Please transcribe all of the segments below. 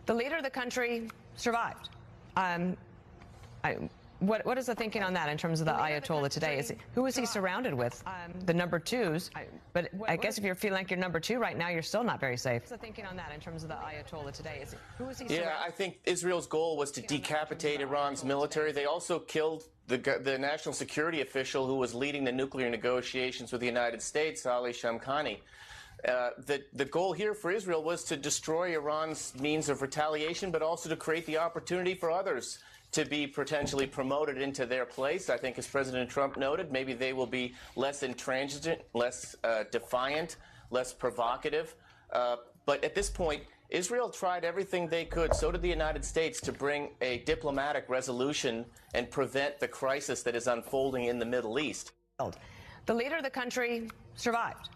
The leader of the country survived. What is the thinking on that in terms of the Ayatollah today? Who is he surrounded with? The number twos. But I guess if you're feeling like you're number two right now, you're still not very safe. What's the thinking on that in terms of the Ayatollah today? Who is he surrounded? Yeah, I think Israel's goal was to decapitate Iran's military. They also killed the national security official who was leading the nuclear negotiations with the United States, Ali Shamkhani. The goal here for Israel was to destroy Iran's means of retaliation, but also to create the opportunity for others to be potentially promoted into their place. I think, as President Trump noted, maybe they will be less intransigent, less defiant, less provocative. But at this point, Israel tried everything they could, so did the United States, to bring a diplomatic resolution and prevent the crisis that is unfolding in the Middle East. The leader of the country survived.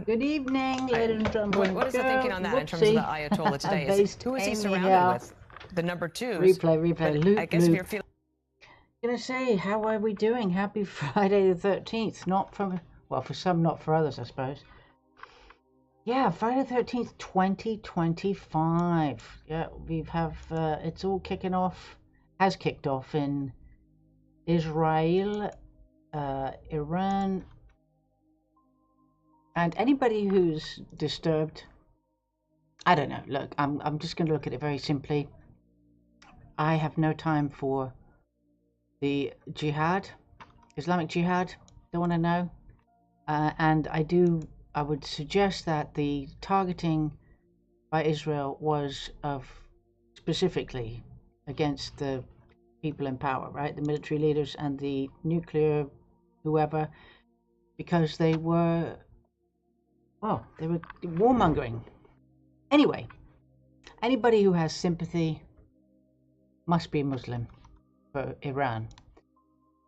Good evening, ladies and gentlemen. What is the thinking on that in terms of the Ayatollah today? Who is he surrounded with? The number twos. Replay. Loop, I guess if you're feeling. I'm gonna say, how are we doing? Happy Friday the 13th. Not from, well, for some, not for others, I suppose. Yeah, Friday the 13th, 2025. Yeah, we have. It's all kicking off. Has kicked off in Israel, Iran, and anybody who's disturbed. I don't know. Look, I'm just going to look at it very simply. I have no time for the jihad, Islamic jihad. Don't want to know. And I would suggest that the targeting by Israel was specifically against the people in power, right? The military leaders and the nuclear whoever, because they were warmongering. Anyway, anybody who has sympathy must be Muslim for Iran.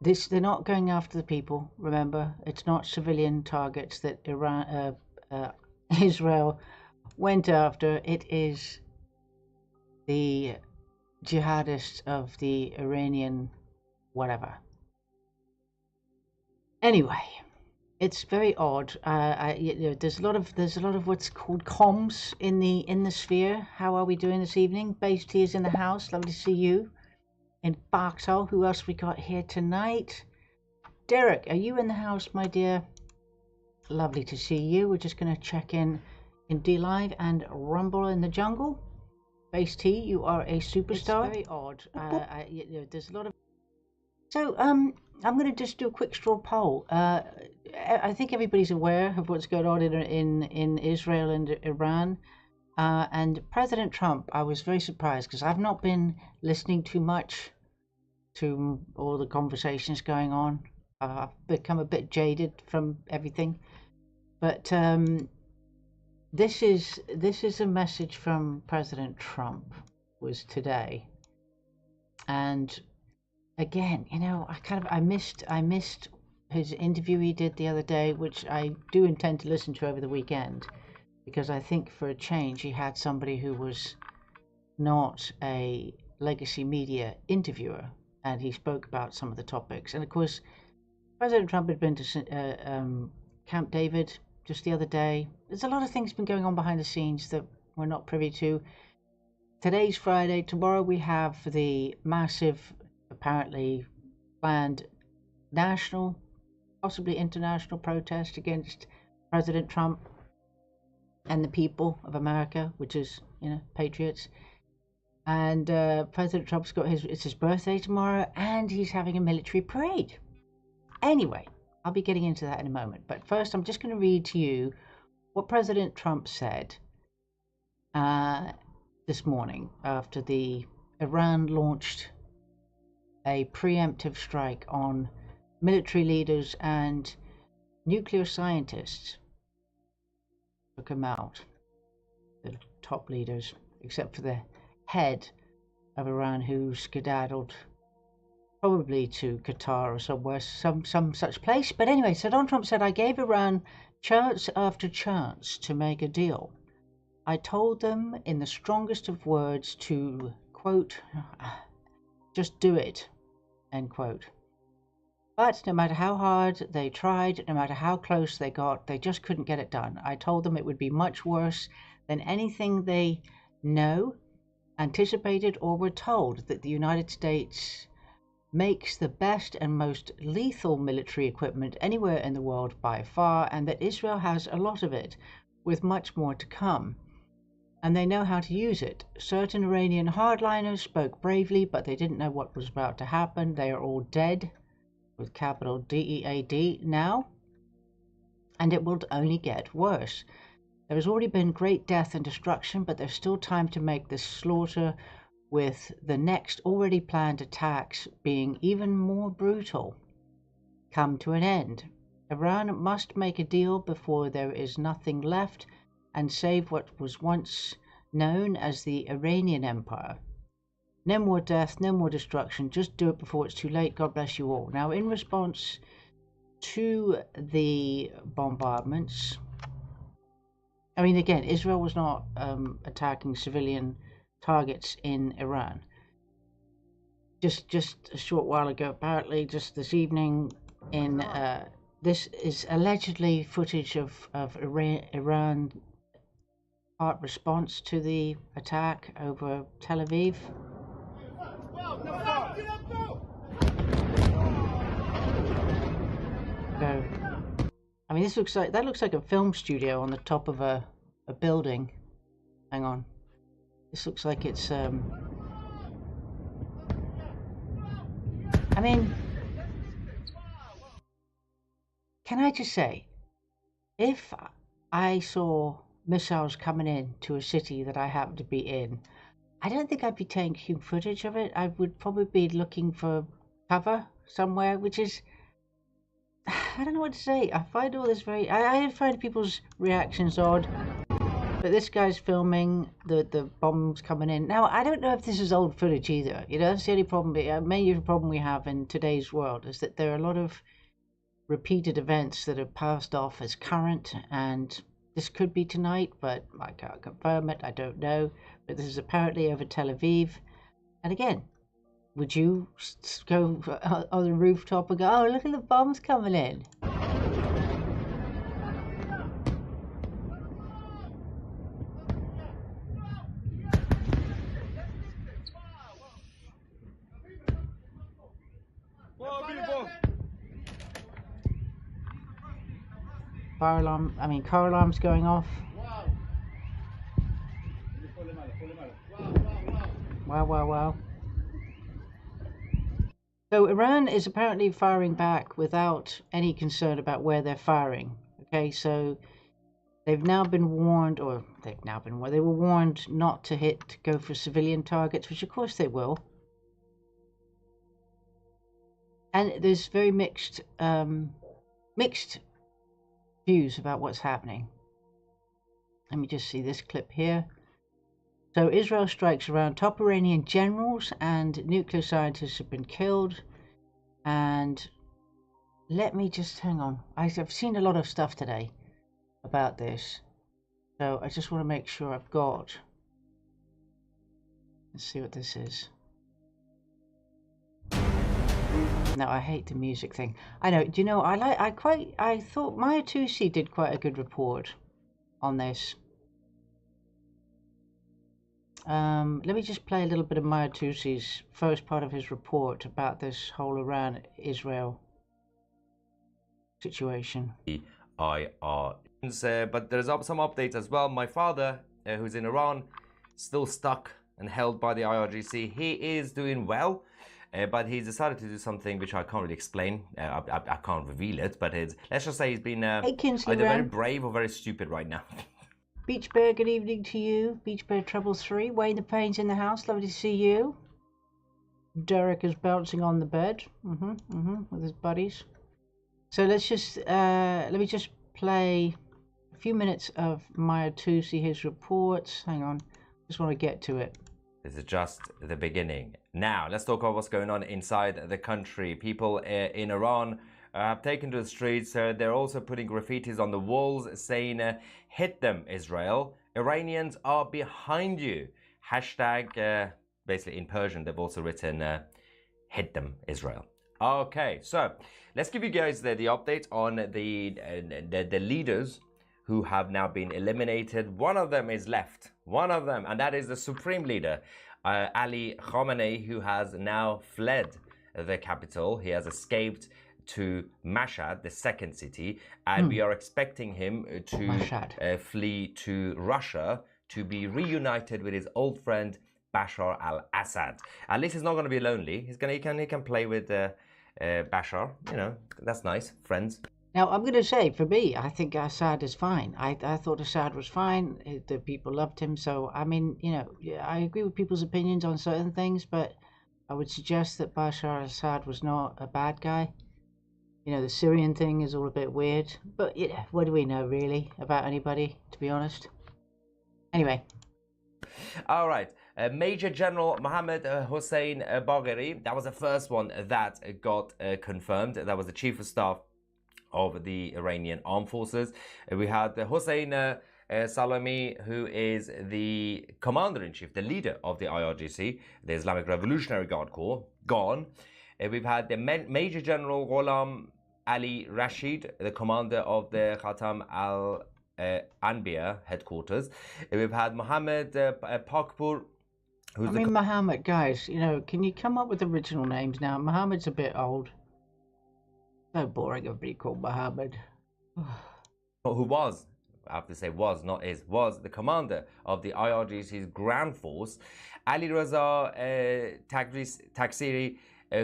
They're not going after the people. Remember, it's not civilian targets that Israel went after. It is the jihadists of the Iranian whatever. Anyway, it's very odd. There's a lot of what's called comms in the sphere. How are we doing this evening? Base T is in the house. Lovely to see you. In Vauxhall. Who else we got here tonight? Derek, are you in the house, my dear? Lovely to see you. We're just going to check in D-Live and Rumble in the Jungle. Base T, you are a superstar. It's very odd. There's a lot of. So I'm going to just do a quick straw poll. I think everybody's aware of what's going on in Israel and Iran. And President Trump, I was very surprised because I've not been listening too much to all the conversations going on. I've become a bit jaded from everything. But this is a message from President Trump, was today. And again, I missed his interview he did the other day, which I do intend to listen to over the weekend, because I think for a change he had somebody who was not a legacy media interviewer, and he spoke about some of the topics. And of course, President Trump had been to Camp David just the other day. There's a lot of things been going on behind the scenes that we're not privy to. Today's Friday. Tomorrow we have the massive, apparently planned national, possibly international protest against President Trump and the people of America, which is, patriots. And President Trump's got it's his birthday tomorrow, and he's having a military parade. Anyway, I'll be getting into that in a moment. But first, I'm just going to read to you what President Trump said this morning after the Iran launched a preemptive strike on military leaders and nuclear scientists. Took them out, the top leaders, except for the head of Iran, who skedaddled probably to Qatar or somewhere, some such place. But anyway, so Donald Trump said, I gave Iran chance after chance to make a deal. I told them in the strongest of words to, quote, just do it, end quote. But no matter how hard they tried, no matter how close they got, they just couldn't get it done. I told them it would be much worse than anything they No, anticipated or were told that the United States makes the best and most lethal military equipment anywhere in the world by far, and that Israel has a lot of it, with much more to come. And they know how to use it. Certain Iranian hardliners spoke bravely, but they didn't know what was about to happen. They are all dead, with capital DEAD now, and it will only get worse. There has already been great death and destruction, but there's still time to make this slaughter, with the next already planned attacks being even more brutal, come to an end. Iran must make a deal before there is nothing left and save what was once known as the Iranian Empire. No more death, no more destruction, just do it before it's too late. God bless you all. Now, in response to the bombardments, I mean, again, Israel was not attacking civilian targets in Iran. Just a short while ago, apparently, just this evening, in this is allegedly footage of Iran part response to the attack over Tel Aviv. So, I mean, that looks like a film studio on the top of a building. Hang on. This looks like it's I mean, can I just say, if I saw missiles coming in to a city that I happen to be in, I don't think I'd be taking footage of it. I would probably be looking for cover somewhere, which is, I don't know what to say. I find all this I find people's reactions odd. But this guy's filming the bombs coming in. Now, I don't know if this is old footage either. You know, that's the only problem, major problem we have in today's world, is that there are a lot of repeated events that are passed off as current, and this could be tonight, but I can't confirm it. I don't know. But this is apparently over Tel Aviv. And again, would you go on the rooftop and go, oh, look at the bombs coming in? Fire alarm, I mean car alarms going off. Wow. So Iran is apparently firing back without any concern about where they're firing. Okay, so they've now been warned, they were warned not to go for civilian targets, which of course they will. And there's very mixed views about what's happening. Let me just see this clip here. So Israel strikes around top Iranian generals and nuclear scientists have been killed. And let me just hang on. I've seen a lot of stuff today about this. So I just want to make sure I've got. Let's see what this is. No, I hate the music thing. I know. Do you know? I thought Maya Tousi did quite a good report on this. Let me just play a little bit of Maya Tousi's first part of his report about this whole Iran-Israel situation. But there's some updates as well. My father, who's in Iran, still stuck and held by the IRGC. He is doing well. But he's decided to do something which I can't really explain. I can't reveal it, but let's just say he's been either very brave or very stupid right now. Beach Bear, good evening to you. Beach Bear Trouble 3. Wayne the Pain's in the house. Lovely to see you. Derek is bouncing on the bed. With his buddies. So let's just, let me just play a few minutes of Maya Tousi, his reports. Hang on. Just want to get to it. This is just the beginning. Now, let's talk about what's going on inside the country. People in Iran have taken to the streets. They're also putting graffitis on the walls saying, hit them, Israel. Iranians are behind you. Hashtag, basically in Persian, they've also written, hit them, Israel. Okay, so let's give you guys the update on the leaders who have now been eliminated. One of them is left. One of them, and that is the supreme leader, Ali Khamenei, who has now fled the capital. He has escaped to Mashhad, the second city, and we are expecting him to flee to Russia to be reunited with his old friend Bashar al-Assad. At least he's not going to be lonely. He can play with Bashar. You know, that's nice, friends. Now, I'm going to say, for me, I think Assad is fine. I thought Assad was fine. The people loved him. So, I mean, you know, I agree with people's opinions on certain things, but I would suggest that Bashar al-Assad was not a bad guy. You know, the Syrian thing is all a bit weird. But, you know, what do we know, really, about anybody, to be honest? Anyway. All right. Major General Mohammad Hossein Bagheri, that was the first one that got confirmed. That was the Chief of Staff of the Iranian Armed Forces. We had Hossein Salami, who is the Commander-in-Chief, the leader of the IRGC, the Islamic Revolutionary Guard Corps, gone. We've had the Major General Gholam Ali Rashid, the commander of the Khatam al-Anbiya headquarters. We've had Mohammed Pakpur, who's Mohammed, guys, you know, can you come up with original names now? Mohammed's a bit old. So boring, everybody called Mohammed. Who was, I have to say was, not is, was the commander of the IRGC's ground force. Ali Reza Taksiri,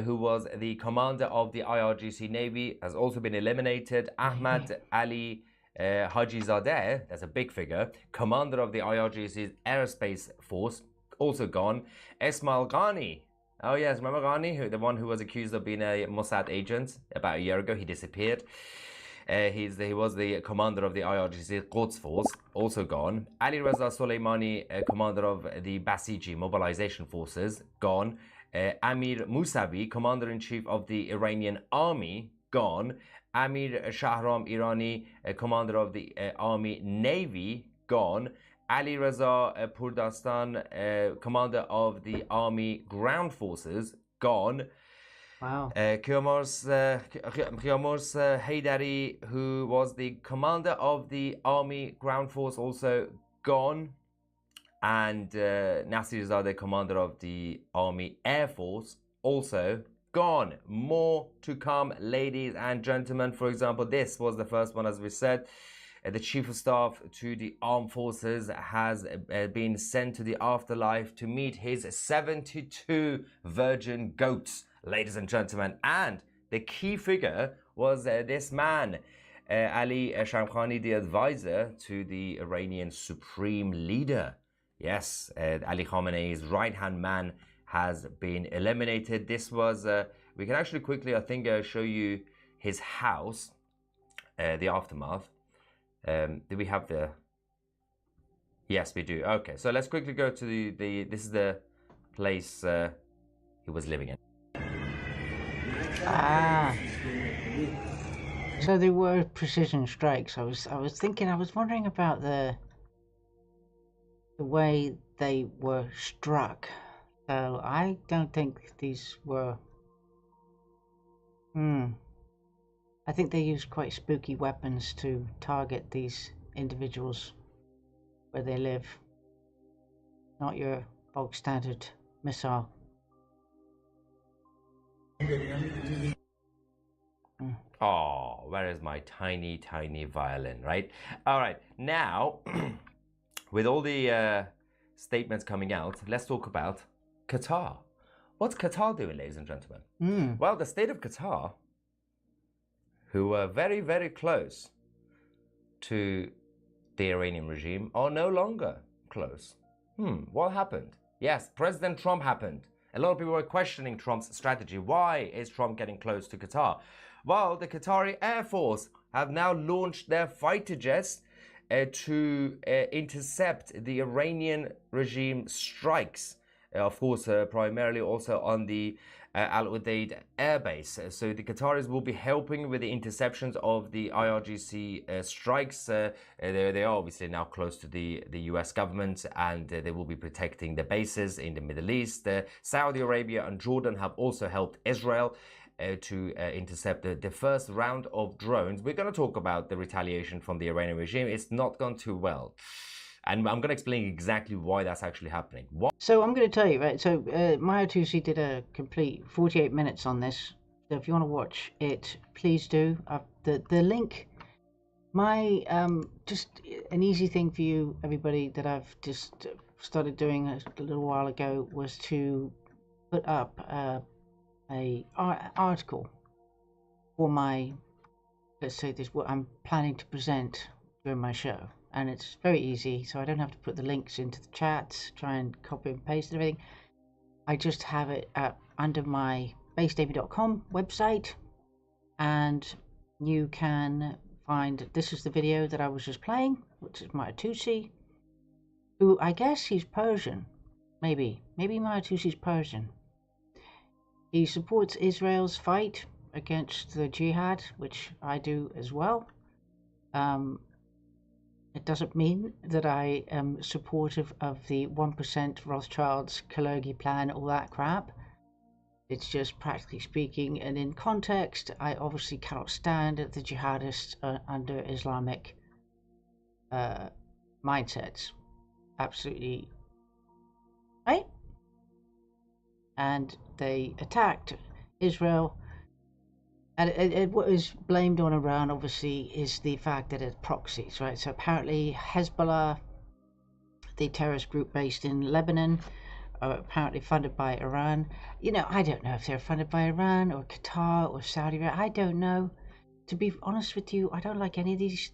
who was the commander of the IRGC Navy, has also been eliminated. Ahmad Ali Hajizadeh, that's a big figure, commander of the IRGC's aerospace force, also gone. Esmail Ghani, oh yes, remember Ghani, the one who was accused of being a Mossad agent about a year ago? He disappeared. He was the commander of the IRGC Quds force, also gone. Ali Reza Soleimani, commander of the Basiji mobilization forces, gone. Amir Musavi, commander-in-chief of the Iranian army, gone. Amir Shahram Irani, commander of the army navy, gone. Ali Reza Purdastan, commander of the army ground forces, gone. Wow. Qiyamurs Haydari, who was the commander of the army ground force, also gone. And Nasir Zadeh, commander of the army air force, also gone. More to come, ladies and gentlemen. For example, this was the first one, as we said. The chief of staff to the armed forces has been sent to the afterlife to meet his 72 virgin goats, ladies and gentlemen. And the key figure was this man, Ali Shamkhani, the advisor to the Iranian supreme leader. Yes, Ali Khamenei's right-hand man has been eliminated. This was, we can actually quickly, I think, show you his house, the aftermath. Do we have the... Yes, we do. Okay, so let's quickly go to the this is the place he was living in. Ah. So they were precision strikes. I was wondering about the way they were struck. So I don't think these were... I think they used quite spooky weapons to target these individuals where they live. Not your bog standard missile. Oh, where is my tiny, tiny violin, right? All right, now, with all the statements coming out, let's talk about Qatar. What's Qatar doing, ladies and gentlemen? Well, the state of Qatar, who were very, very close to the Iranian regime, are no longer close. What happened? Yes, President Trump happened. A lot of people were questioning Trump's strategy. Why is Trump getting close to Qatar? Well, the Qatari Air Force have now launched their fighter jets to intercept the Iranian regime strikes. Of course, primarily also on the Al Udeid airbase. So the Qataris will be helping with the interceptions of the IRGC strikes. They are obviously now close to the US government, and they will be protecting the bases in the Middle East. Saudi Arabia and Jordan have also helped Israel to intercept the first round of drones. We're going to talk about the retaliation from the Iranian regime. It's not gone too well. And I'm going to explain exactly why that's actually happening. So I'm going to tell you, right? So Maya 2C did a complete 48 minutes on this. So if you want to watch it, please do. The link, just an easy thing for you, everybody, that I've just started doing a little while ago was to put up a article for my, let's say this, what I'm planning to present during my show. And it's very easy, so I don't have to put the links into the chats, try and copy and paste and everything. I just have it under my basedavy.com website, and you can find, this is the video that I was just playing, which is Maya 2C, who I guess he's Persian, maybe Maya 2C's Persian. He supports Israel's fight against the jihad, which I do as well. It doesn't mean that I am supportive of the 1% Rothschilds, Kalergi plan, all that crap. It's just practically speaking, and in context, I obviously cannot stand the jihadists under Islamic mindsets. Absolutely. Right? And they attacked Israel. And what is blamed on Iran, obviously, is the fact that it's proxies, right? So apparently Hezbollah, the terrorist group based in Lebanon, are apparently funded by Iran. You know, I don't know if they're funded by Iran or Qatar or Saudi Arabia. I don't know. To be honest with you, I don't like any of these.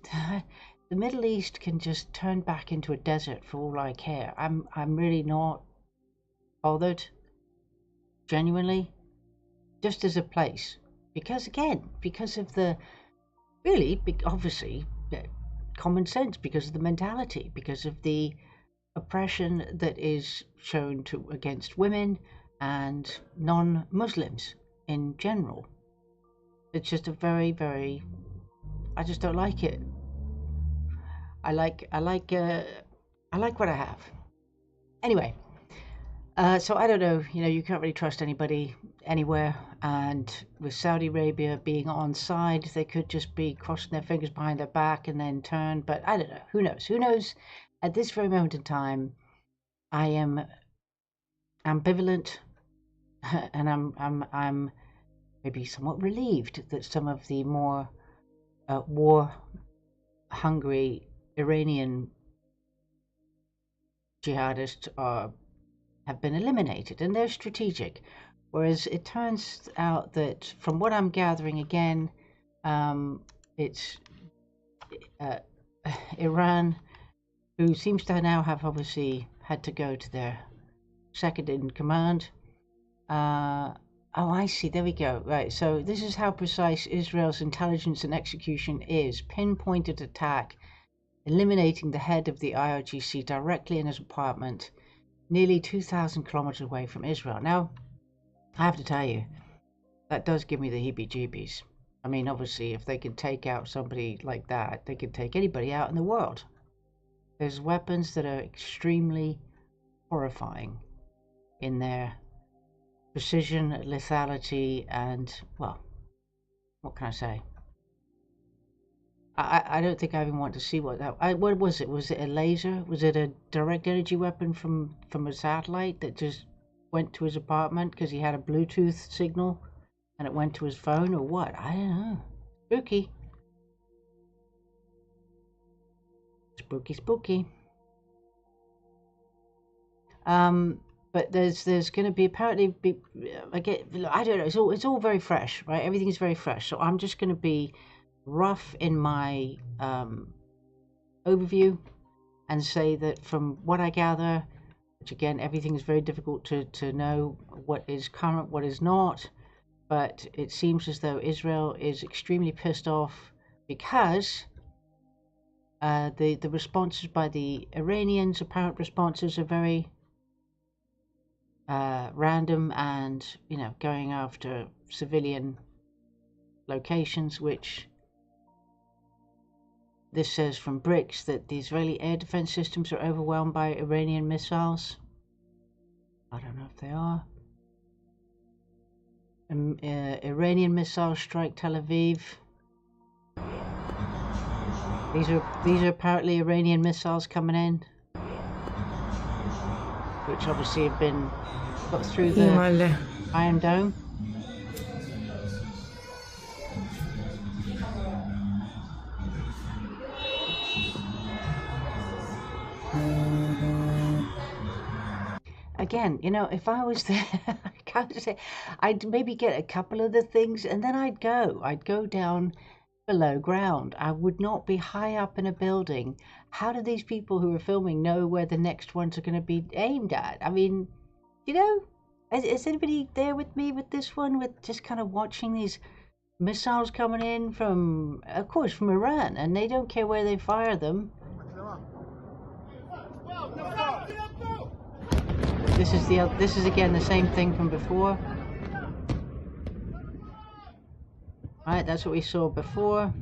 The Middle East can just turn back into a desert for all I care. I'm really not bothered, genuinely, just as a place. Because again, because of the, really, obviously, common sense, because of the mentality, because of the oppression that is shown against women and non-Muslims in general. It's just a very, very, I just don't like it. I like what I have. Anyway. So I don't know, you can't really trust anybody anywhere, and with Saudi Arabia being on side, they could just be crossing their fingers behind their back and then turn, but I don't know, who knows? At this very moment in time, I am ambivalent, and I'm maybe somewhat relieved that some of the more war-hungry Iranian jihadists have been eliminated, and they're strategic. Whereas it turns out that, from what I'm gathering, again, it's Iran, who seems to now have obviously had to go to their second in command. Oh, I see. There we go. Right. So this is how precise Israel's intelligence and execution is. Pinpointed attack, eliminating the head of the IRGC directly in his apartment, nearly 2,000 kilometers away from Israel. Now, I have to tell you, that does give me the heebie-jeebies. I mean, obviously, if they can take out somebody like that, they can take anybody out in the world. There's weapons that are extremely horrifying in their precision, lethality, and, well, what can I say? I don't think I even want to see what was it? Was it a laser? Was it a direct energy weapon from a satellite that just went to his apartment because he had a Bluetooth signal and it went to his phone, or what? I don't know. Spooky. Spooky. But there's going to be apparently I don't know. It's all very fresh, right? Everything's very fresh. So I'm just going to be rough in my overview and say that from what I gather, which again, everything is very difficult to know what is current, what is not, but it seems as though Israel is extremely pissed off because the responses by the Iranians, apparent responses, are very random and, going after civilian locations, which this says from BRICS that the Israeli air defense systems are overwhelmed by Iranian missiles. I don't know if they are. Iranian missiles strike Tel Aviv. These are apparently Iranian missiles coming in, which obviously have been got through the Iron Dome. Again, you know, if I was there, I can't say, I'd maybe get a couple of the things and then I'd go down below ground. I would not be high up in a building. How do these people who are filming know where the next ones are going to be aimed at? I mean, you know, is anybody there with me with this one, with just kind of watching these missiles coming in from, of course, from Iran, and they don't care where they fire them. This is again the same thing from before. Right, that's what we saw before.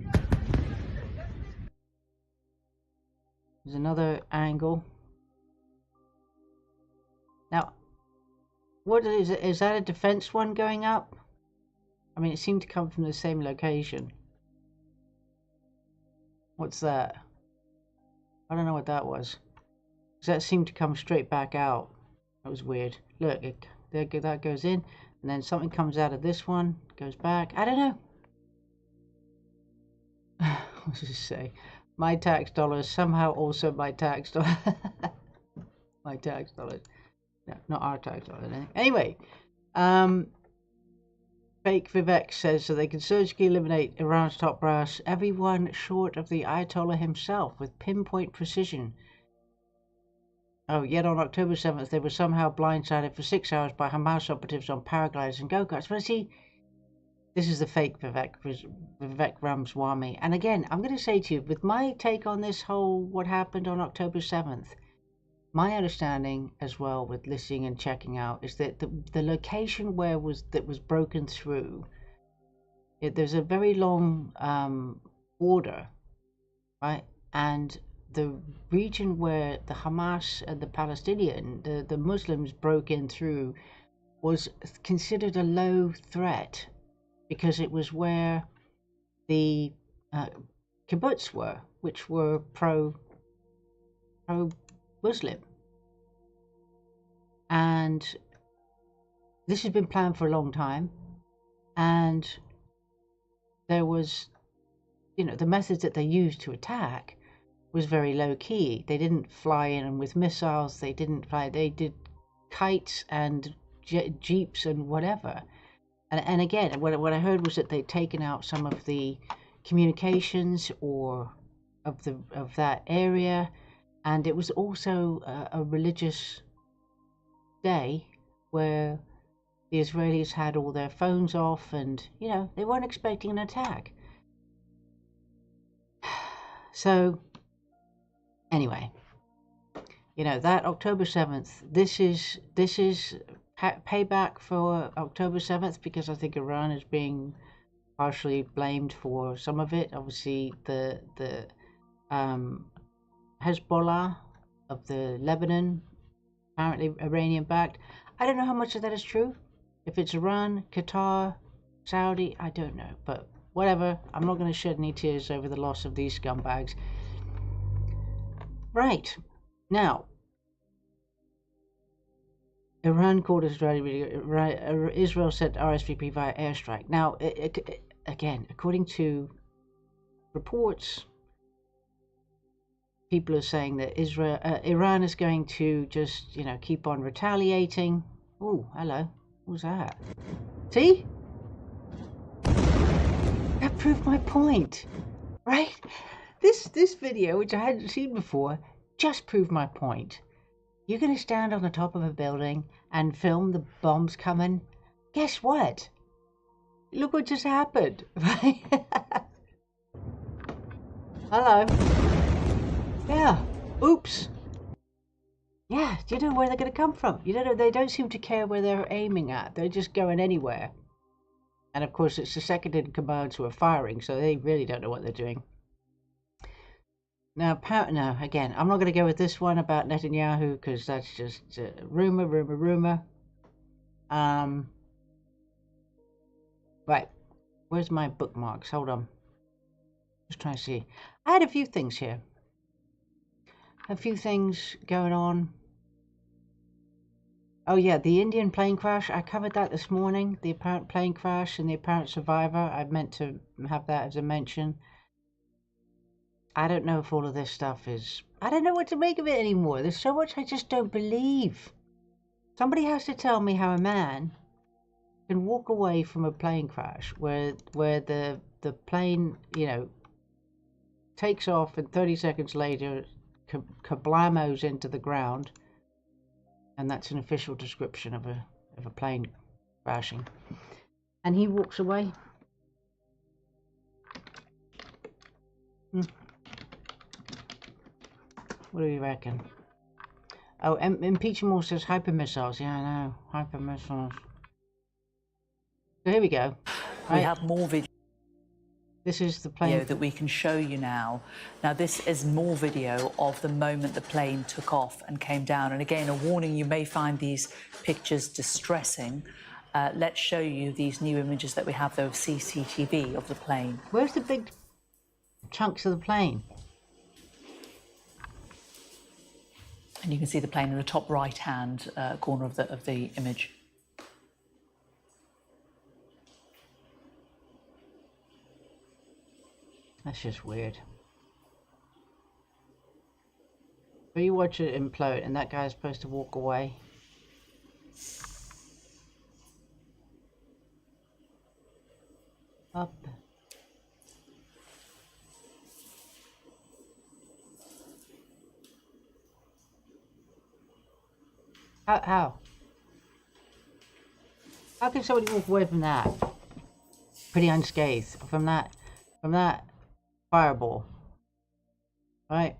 There's another angle. Now, what is it? Is that a defense one going up? I mean, it seemed to come from the same location. What's that? I don't know what that was. Because that seemed to come straight back out. That was weird. Look, that goes in, and then something comes out of this one, goes back. I don't know. What does it say? My tax dollars, somehow also my tax dollars. My tax dollars. No, not our tax dollars. Anyway, Fake Vivek says so they can surgically eliminate Iran's top brass, everyone short of the Ayatollah himself, with pinpoint precision. Oh, yet on October 7th, they were somehow blindsided for 6 hours by Hamas operatives on paragliders and go-karts. But see, this is the fake Vivek Ramaswamy. And again, I'm going to say to you, with my take on this whole what happened on October 7th, my understanding as well with listening and checking out is that the location where that was broken through, there's a very long border, right? And the region where the Hamas and the Palestinian, the Muslims broke in through, was considered a low threat because it was where the kibbutz were, which were pro-Muslim. And this has been planned for a long time. And there was, you know, the methods that they used to attack was very low key. They didn't fly in with missiles. They didn't fly. They did kites and jeeps and whatever. And again, what I heard was that they'd taken out some of the communications or of that area, and it was also a religious day where the Israelis had all their phones off, and you know they weren't expecting an attack. So anyway, you know that October 7th. This is payback for October 7th because I think Iran is being partially blamed for some of it. Obviously, the Hezbollah of the Lebanon, apparently Iranian backed. I don't know how much of that is true. If it's Iran, Qatar, Saudi, I don't know. But whatever, I'm not going to shed any tears over the loss of these scumbags. Right, now, Iran called Israel sent RSVP via airstrike. Now, again, according to reports, people are saying that Iran is going to just, you know, keep on retaliating. Oh, hello. What was that? See? That proved my point, right? This video, which I hadn't seen before, just proved my point. You're going to stand on the top of a building and film the bombs coming. Guess what? Look what just happened, right? Hello. Yeah. Oops. Yeah, you know where they're going to come from. You don't know, they don't seem to care where they're aiming at. They're just going anywhere. And of course, it's the second in command who are firing, so they really don't know what they're doing. Now, again, I'm not going to go with this one about Netanyahu because that's just rumor. Right. Where's my bookmarks? Hold on. Just trying to see. I had a few things here. A few things going on. Oh yeah, the Indian plane crash. I covered that this morning. The apparent plane crash and the apparent survivor. I meant to have that as a mention. I don't know if all of this stuff is... I don't know what to make of it anymore. There's so much I just don't believe. Somebody has to tell me how a man can walk away from a plane crash where the plane, you know, takes off and 30 seconds later kablamos into the ground, and that's an official description of a plane crashing, and he walks away. What do you reckon? Oh, Impeachable says hyper missiles. Yeah, I know, hyper missiles. So here we go. We have more video. This is the plane That we can show you now. Now this is more video of the moment the plane took off and came down. And again, a warning, you may find these pictures distressing. Let's show you these new images that we have though of CCTV of the plane. Where's the big chunks of the plane? And you can see the plane in the top right-hand corner of the image. That's just weird. So you watch it implode and that guy's supposed to walk away. Up. How? How can somebody walk away from that? Pretty unscathed. From that fireball. Right?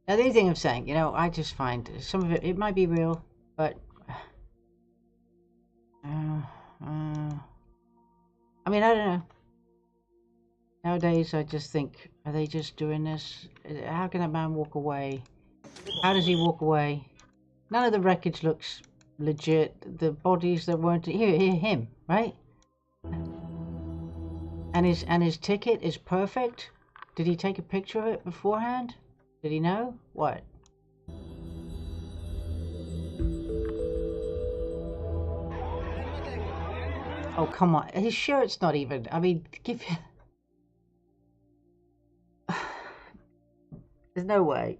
Now the only thing I'm saying, you know, I just find some of it might be real, but I mean, I don't know. Nowadays I just think, are they just doing this? How can that man walk away? How does he walk away? None of the wreckage looks legit. The bodies that weren't here, him, right? And his ticket is perfect. Did he take a picture of it beforehand? Did he know? What? Oh, come on. His shirt's not even... I mean, give... There's no way.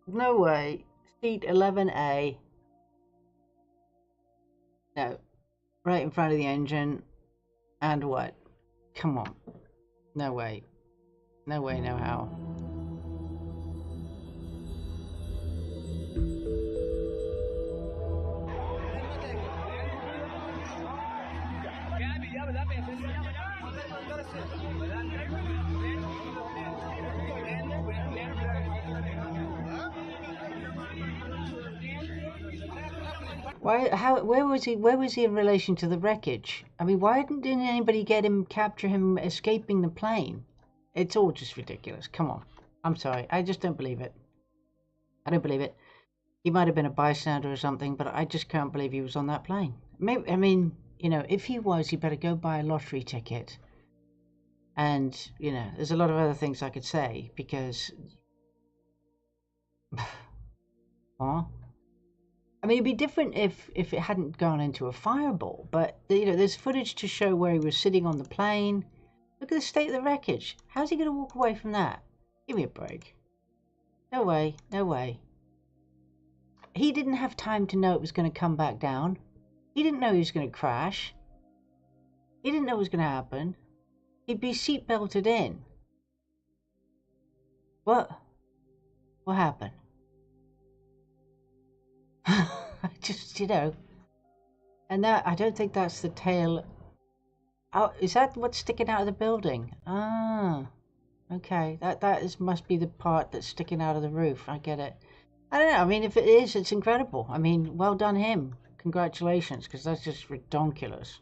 No way. Seat 11A. No. Right in front of the engine. And what? Come on. No way. No way, no how. Why? How? Where was he? Where was he in relation to the wreckage? I mean, why didn't anybody capture him escaping the plane? It's all just ridiculous. Come on. I'm sorry. I just don't believe it. I don't believe it. He might have been a bystander or something, but I just can't believe he was on that plane. Maybe, I mean, you know, if he was, he better go buy a lottery ticket. And, you know, there's a lot of other things I could say, because... Huh? I mean, it'd be different if it hadn't gone into a fireball, but, you know, there's footage to show where he was sitting on the plane. Look at the state of the wreckage. How's he going to walk away from that? Give me a break. No way, no way. He didn't have time to know it was going to come back down. He didn't know he was going to crash. He didn't know it was going to happen. He'd be seatbelted in. What? What happened? Just, you know. And that, I don't think that's the tail. Oh, is that what's sticking out of the building? Ah, okay. That must be the part that's sticking out of the roof. I get it. I don't know. I mean, if it is, it's incredible. I mean, well done him. Congratulations, because that's just redonkulous.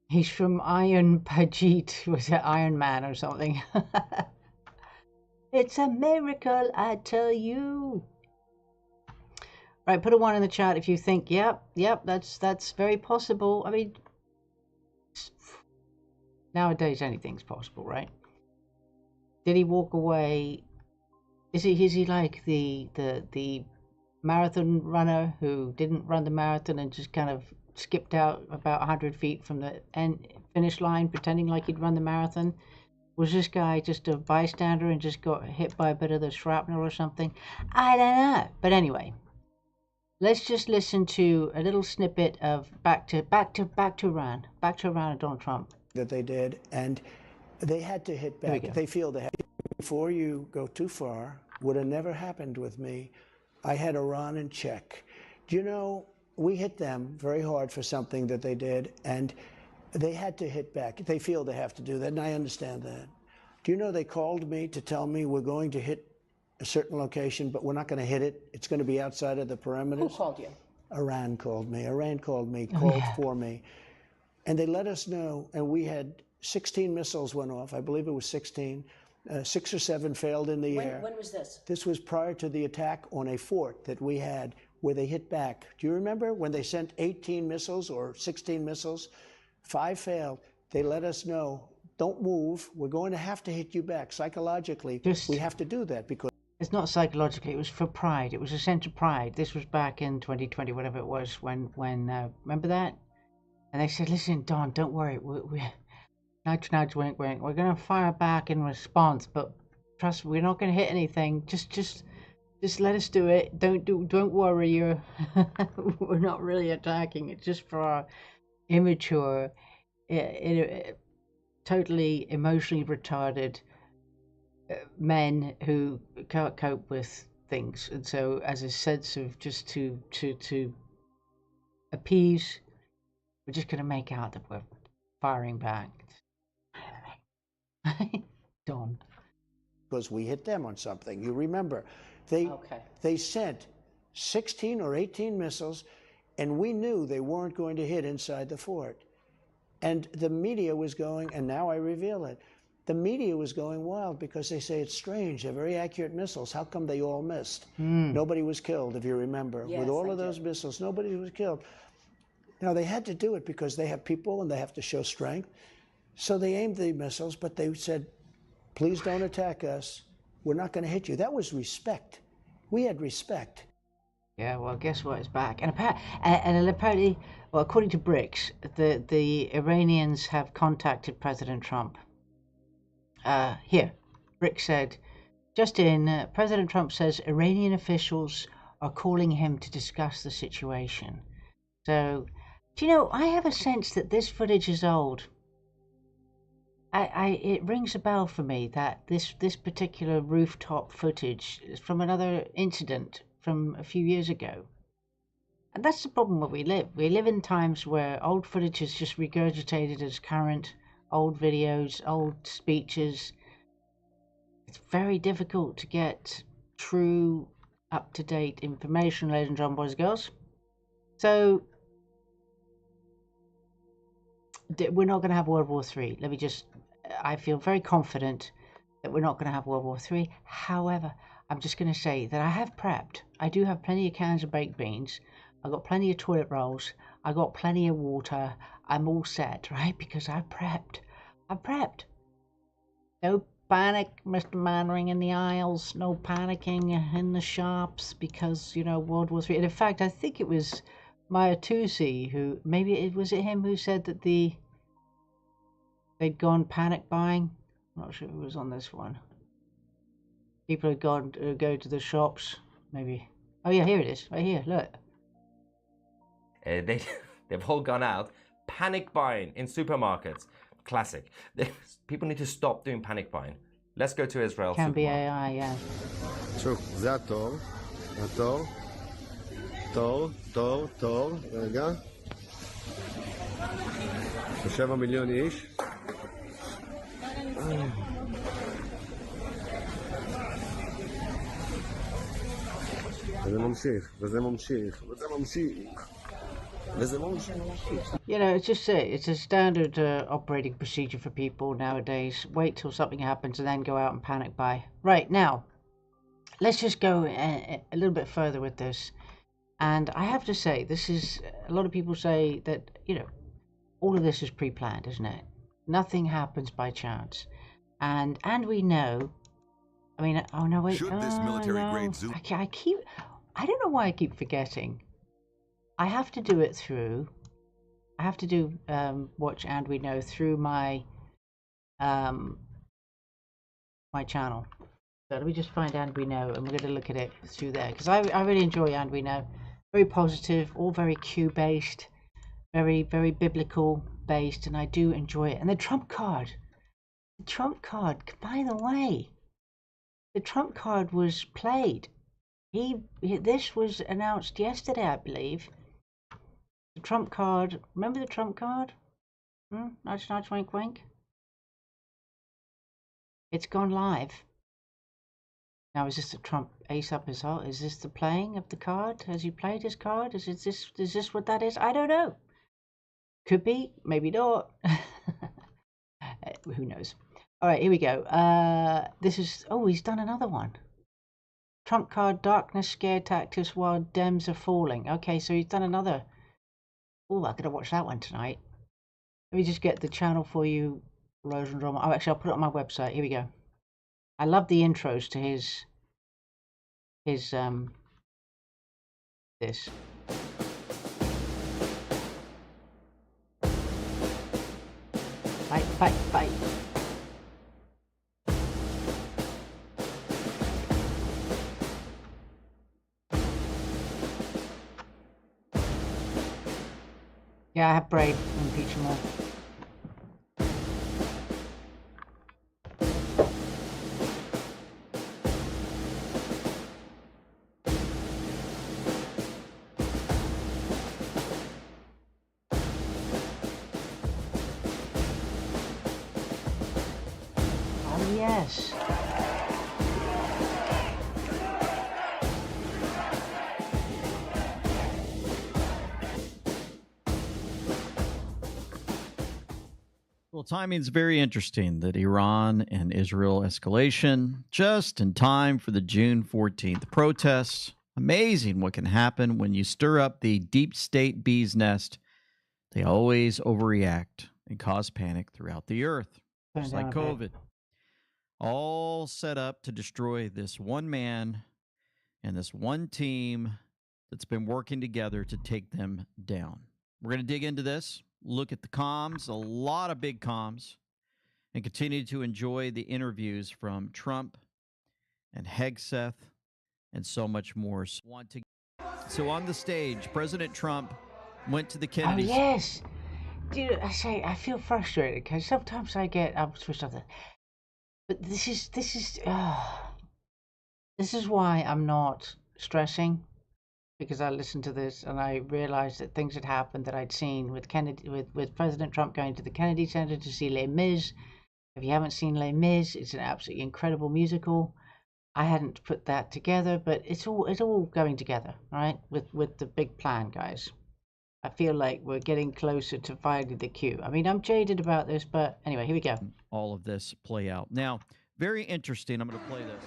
He's from Iron Pajit. Was it Iron Man or something? It's a miracle, I tell you. Right, put a 1 in the chat if you think, yep, that's very possible. I mean, Nowadays, anything's possible, right? Did he walk away? Is he like the marathon runner who didn't run the marathon and just kind of skipped out about 100 feet from the finish line, pretending like he'd run the marathon? Was this guy just a bystander and just got hit by a bit of the shrapnel or something? I don't know. But anyway, let's just listen to a little snippet of back to Iran and Donald Trump. That they did, and they had to hit back. They feel they had. Before you go too far, would have never happened with me. I had Iran in check. Do you know, we hit them very hard for something that they did, and they had to hit back. They feel they have to do that, and I understand that. Do you know they called me to tell me we're going to hit a certain location, but we're not going to hit it. It's going to be outside of the perimeters. Who called you? Iran called me. Iran called me, called for me. And they let us know, and we had 16 missiles went off. I believe it was 16. 6 or 7 failed in the air. When was this? This was prior to the attack on a fort that we had where they hit back. Do you remember when they sent 18 missiles or 16 missiles? 5 failed. They let us know, don't move. We're going to have to hit you back. Psychologically, we have to do that because... It's not psychologically. It was for pride. It was a sense of pride. This was back in 2020, whatever it was, when remember that? And they said, listen, Don, don't worry. We nudge, nudge, wink, wink. We're going to fire back in response, but trust me, we're not going to hit anything. Just let us do it. Don't worry. We're not really attacking. It's just for our immature, totally emotionally retarded men who can't cope with things. And so, as a sense of just to appease, we're just going to make out that we're firing back. Don. Because we hit them on something. You remember, they sent 16 or 18 missiles, and we knew they weren't going to hit inside the fort. And the media was going, and now I reveal it, the media was going wild because they say it's strange. They're very accurate missiles. How come they all missed? Nobody was killed, if you remember. Yes, with all of those missiles, nobody was killed. Now, they had to do it because they have people and they have to show strength. So they aimed the missiles, but they said, please don't attack us. We're not going to hit you. That was respect. We had respect. Yeah, well, guess what? It's back. And apparently, well, according to BRICS, the Iranians have contacted President Trump. Here, BRICS said, just in, President Trump says Iranian officials are calling him to discuss the situation. So, do you know, I have a sense that this footage is old. It rings a bell for me that this particular rooftop footage is from another incident from a few years ago. And that's the problem where we live. We live in times where old footage is just regurgitated as current, old videos, old speeches. It's very difficult to get true, up-to-date information, ladies and gentlemen, boys and girls. So, we're not going to have World War III. I feel very confident that we're not going to have World War III. However, I'm just going to say that I have prepped. I do have plenty of cans of baked beans. I've got plenty of toilet rolls. I've got plenty of water. I'm all set, right? Because I've prepped. No panic, Mr. Mannering in the aisles. No panicking in the shops because, you know, World War III. And in fact, I think it was Maya Tusi who, was it him who said that they'd gone panic buying? I'm not sure who was on this one. People had gone to go to the shops, maybe. Oh yeah, here it is, right here, look. They've all gone out, panic buying in supermarkets. Classic. People need to stop doing panic buying. Let's go to Israel. Can be AI, yeah. שוב, זה התור, תור, רגע. 7 מיליון איש. וזה ממשיך. You know, it's a standard operating procedure for people nowadays. Wait till something happens and then go out and panic buy. Right, now, let's just go a little bit further with this. And I have to say, a lot of people say that, you know, all of this is pre-planned, isn't it? Nothing happens by chance. And we know, I mean, oh no, wait. Should this military-grade Zoom... I don't know why I keep forgetting. I have to do it through, I have to do watch And We Know through my my channel. So let me just find And We Know, and we're going to look at it through there, because I really enjoy And We Know. Very positive, all very Q-based, very, very biblical based, and I do enjoy it. And the Trump card, by the way, the Trump card was played. This was announced yesterday, I believe. The Trump card, remember the Trump card? Nudge, nudge, wink, wink. It's gone live. Now, is this the Trump ace up his heart? Is this the playing of the card? Has he played his card? Is this what that is? I don't know. Could be, maybe not. Who knows? All right, here we go. This is, oh, he's done another one. Trump card, darkness, scare tactics while Dems are falling. Okay, so he's done another. Oh, I gotta watch that one tonight. Let me just get the channel for you, Rose and Drama. Oh, actually, I'll put it on my website. Here we go. I love the intros to his this. Fight, fight, fight. Yeah, I have Braid and impeach them all. Oh, yes. Well, timing's very interesting that Iran and Israel escalation just in time for the June 14th protests. Amazing what can happen when you stir up the deep state bee's nest. They always overreact and cause panic throughout the earth, just like COVID. All set up to destroy this one man and this one team that's been working together to take them down. We're going to dig into this. Look at the comms, a lot of big comms, and continue to enjoy the interviews from Trump and Hegseth and so much more. So on the stage, President Trump went to the Kennedy. Oh, yes. Dude, I feel frustrated because sometimes I'm switched off. But this is why I'm not stressing. Because I listened to this and I realized that things had happened that I'd seen with Kennedy, with President Trump going to the Kennedy Center to see Les Mis. If you haven't seen Les Mis, it's an absolutely incredible musical. I hadn't put that together, but it's all going together, right? With the big plan, guys. I feel like we're getting closer to finding the queue. I mean, I'm jaded about this, but anyway, here we go. All of this play out. Now, very interesting. I'm going to play this.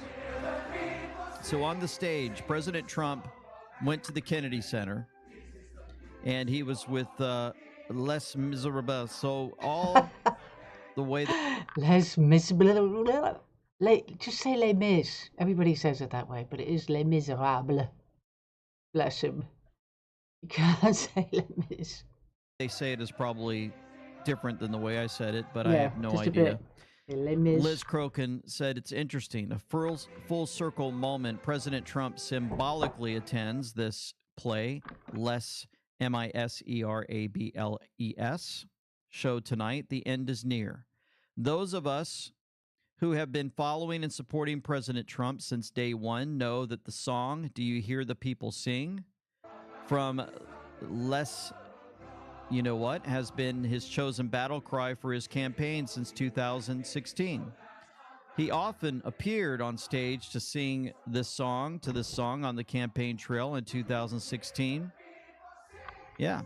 So on the stage, President Trump went to the Kennedy Center, and he was with Les Miserables. So all the way that Les Miserables. Just say Les Mis. Everybody says it that way, but it is Les Miserables. Bless him. You can't say Les Mis. They say it is probably different than the way I said it, but I have no idea. Liz Crokin said it's interesting. A full circle moment. President Trump symbolically attends this play, Les Miserables show tonight. The end is near. Those of us who have been following and supporting President Trump since day one know that the song, Do You Hear the People Sing? From Les You Know What has been his chosen battle cry for his campaign since 2016. He often appeared on stage to sing this song on the campaign trail in 2016. Yeah.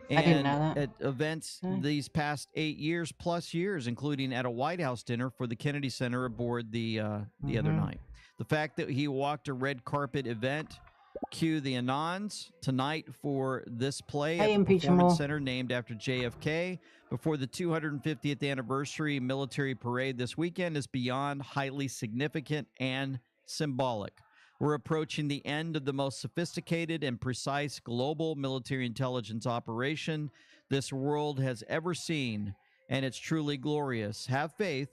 And I didn't know that. At events these past 8 years plus years, including at a White House dinner for the Kennedy Center aboard the other night. The fact that he walked a red carpet event cue the Anons tonight for this play Hey, at the impeach 'em all. Performance Center named after JFK. Before the 250th anniversary military parade this weekend is beyond highly significant and symbolic. We're approaching the end of the most sophisticated and precise global military intelligence operation this world has ever seen, and it's truly glorious. Have faith.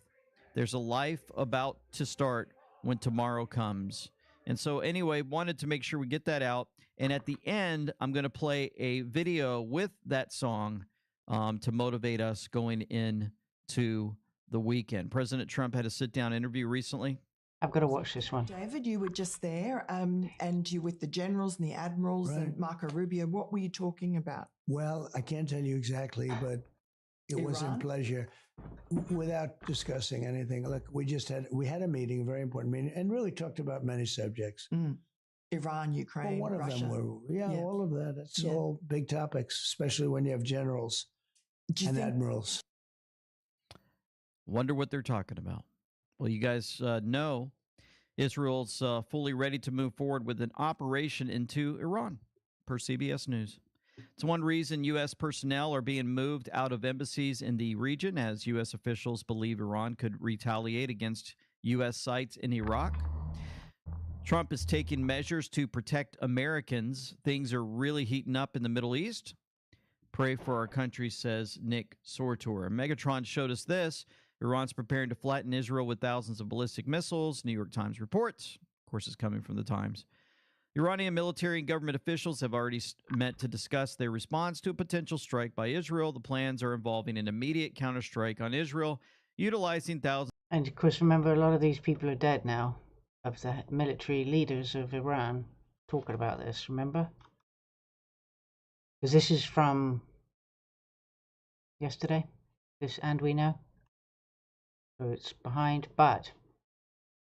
There's a life about to start when tomorrow comes. And so, anyway, wanted to make sure we get that out. And at the end, I'm going to play a video with that song to motivate us going into the weekend. President Trump had a sit-down interview recently. I've got to watch this one. David, you were just there, and you with the generals and the admirals and Marco Rubio. What were you talking about? Well, I can't tell you exactly, but it was a Iran? pleasure. Without discussing anything, look, we had a meeting, a very important meeting, and really talked about many subjects. Iran, Ukraine, Well, one of Russia. them were, all of that. It's Yeah. all big topics, especially when you have generals Do you and think admirals. Wonder what they're talking about. Well, you guys know Israel's fully ready to move forward with an operation into Iran, per CBS News. It's one reason U.S. personnel are being moved out of embassies in the region, as U.S. officials believe Iran could retaliate against U.S. sites in Iraq. Trump is taking measures to protect Americans. Things are really heating up in the Middle East. Pray for our country, says Nick Sortor. Megatron showed us this. Iran's preparing to flatten Israel with thousands of ballistic missiles, New York Times reports. Of course, it's coming from the Times. Iranian military and government officials have already met to discuss their response to a potential strike by Israel. The plans are involving an immediate counterstrike on Israel, utilizing thousands. And of course, remember, a lot of these people are dead now, of the military leaders of Iran talking about this, remember? Because this is from yesterday, this and we know. So it's behind, but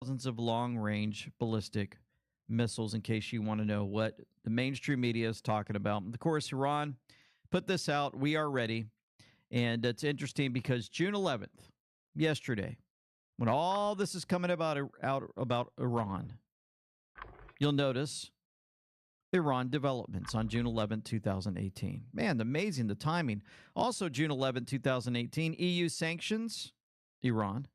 Thousands of long-range ballistic missiles, in case you want to know what the mainstream media is talking about. Of course, Iran put this out. We are ready. And it's interesting because June 11th, yesterday, when all this is coming out about Iran, you'll notice Iran developments on June 11th, 2018. Man, amazing the timing. Also, June 11th, 2018, EU sanctions Iran.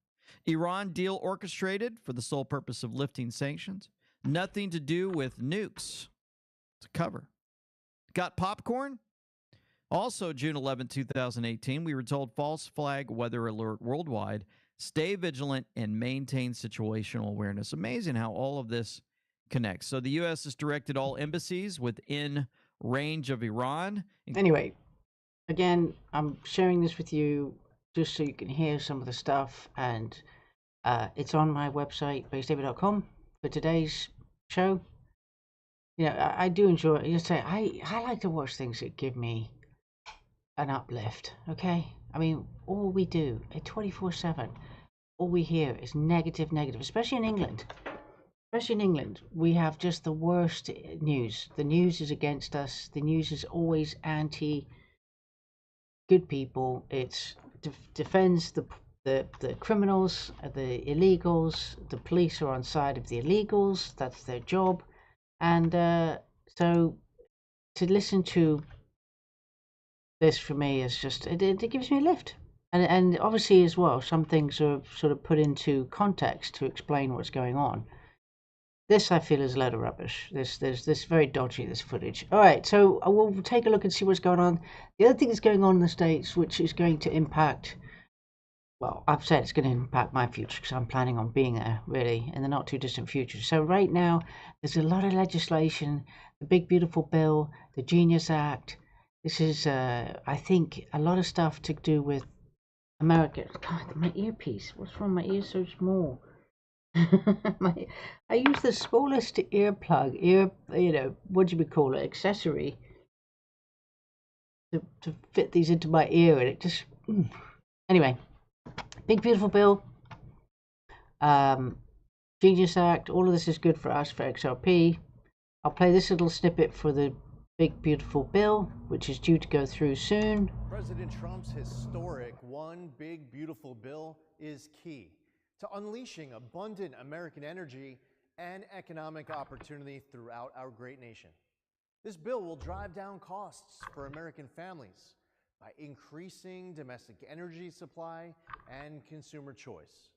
Iran deal orchestrated for the sole purpose of lifting sanctions. Nothing to do with nukes. It's a cover. Got popcorn? Also, June 11, 2018, we were told false flag weather alert worldwide. Stay vigilant and maintain situational awareness. Amazing how all of this connects. So the U.S. has directed all embassies within range of Iran. anyway, again, I'm sharing this with you just so you can hear some of the stuff, and it's on my website, basedavid.com, for today's show. You know, I do enjoy, you say, I like to watch things that give me an uplift, okay? I mean, all we do at 24/7, all we hear is negative, especially in England. Especially in England, we have just the worst news. The news is against us. The news is always anti good people. It's defends the criminals, the illegals. The police are on side of the illegals. That's their job. And so to listen to this for me is just, it gives me a lift. And obviously as well, some things are sort of put into context to explain what's going on. This I feel is a load of rubbish. This very dodgy, this footage. All right, so we'll take a look and see what's going on. The other thing that's going on in the States, which is going to impact, well, I've said it's going to impact my future because I'm planning on being there, really, in the not too distant future. So right now, there's a lot of legislation, the Big Beautiful Bill, the Genius Act. This is, I think, a lot of stuff to do with America. God, my earpiece. What's wrong? My ear's so small. I use the smallest earplug, what do we call it, accessory, to fit these into my ear, and it just, Anyway, Big Beautiful Bill, Genius Act, all of this is good for us, for XRP. I'll play this little snippet for the Big Beautiful Bill, which is due to go through soon. President Trump's historic One Big Beautiful Bill is key to unleashing abundant American energy and economic opportunity throughout our great nation. This bill will drive down costs for American families by increasing domestic energy supply and consumer choice.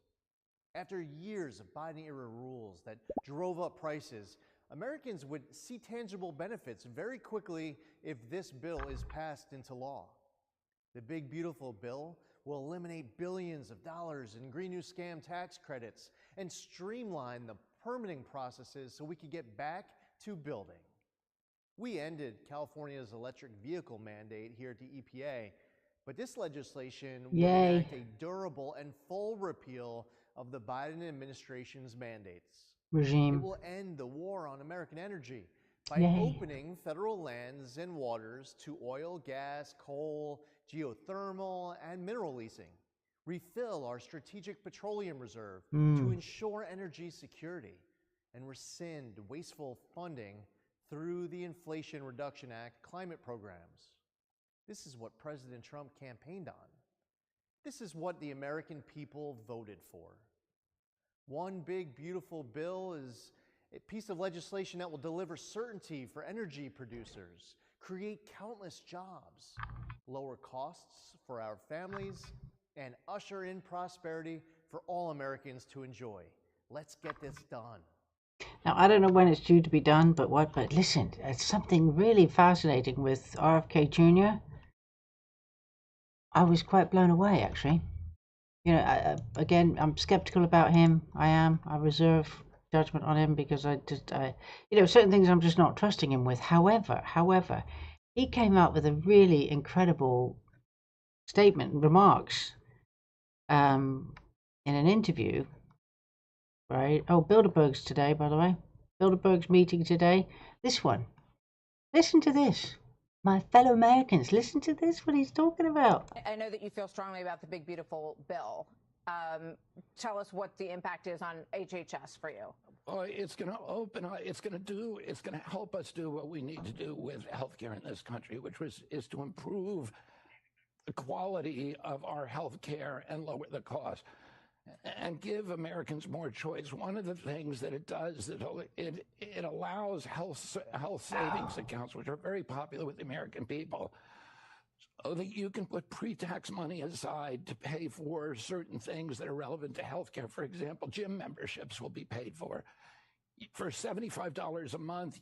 After years of Biden-era rules that drove up prices, Americans would see tangible benefits very quickly if this bill is passed into law. The big, beautiful bill will eliminate billions of dollars in Green New Scam tax credits and streamline the permitting processes so we could get back to building. We ended California's electric vehicle mandate here at the EPA, but this legislation would enact a durable and full repeal of the Biden administration's mandates. Regime. It will end the war on American energy by opening federal lands and waters to oil, gas, coal, geothermal, and mineral leasing. Refill our strategic petroleum reserve to ensure energy security, and rescind wasteful funding through the Inflation Reduction Act climate programs. This is what President Trump campaigned on. This is what the American people voted for. One big, beautiful bill is a piece of legislation that will deliver certainty for energy producers, create countless jobs, lower costs for our families, and usher in prosperity for all Americans to enjoy. Let's get this done. Now, I don't know when it's due to be done, but listen, it's something really fascinating with RFK Jr. I was quite blown away, actually. You know, again, I'm skeptical about him. I reserve judgment on him because certain things I'm just not trusting him with. However, he came out with a really incredible statement, remarks, in an interview, right? Oh, Bilderberg's today, by the way. Bilderberg's meeting today. This one. Listen to this. My fellow Americans, listen to this, what he's talking about. I know that you feel strongly about the big, beautiful bill. Tell us what the impact is on HHS for you. It's going to it's going to help us do what we need to do with healthcare in this country, which is to improve the quality of our healthcare and lower the cost and give Americans more choice. One of the things that it does is it allows health savings accounts, which are very popular with the American people, so that you can put pre-tax money aside to pay for certain things that are relevant to healthcare. For example, gym memberships will be paid for. For $75 a month,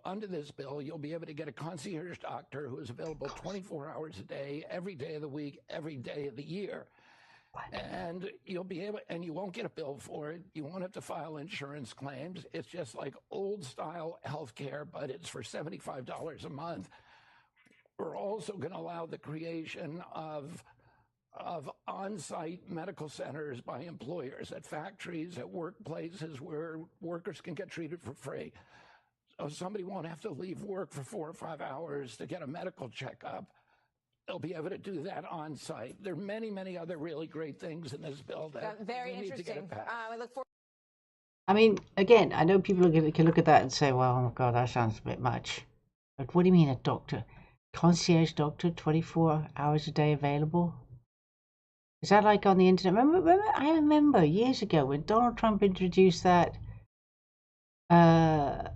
under this bill, you'll be able to get a concierge doctor who is available 24 hours a day, every day of the week, every day of the year. And you'll be able, and you won't get a bill for it. You won't have to file insurance claims. It's just like old style healthcare, but it's for $75 a month. We're also going to allow the creation of on-site medical centers by employers at factories, at workplaces where workers can get treated for free. So somebody won't have to leave work for 4 or 5 hours to get a medical checkup. They'll be able to do that on site. There are many, many other really great things in this bill that very we need to get interesting. it passed. I look forward. I mean, again, I know people can look at that and say, well, oh God, that sounds a bit much. But what do you mean a doctor? Concierge doctor, 24 hours a day available? Is that like on the internet? I remember years ago when Donald Trump introduced that, the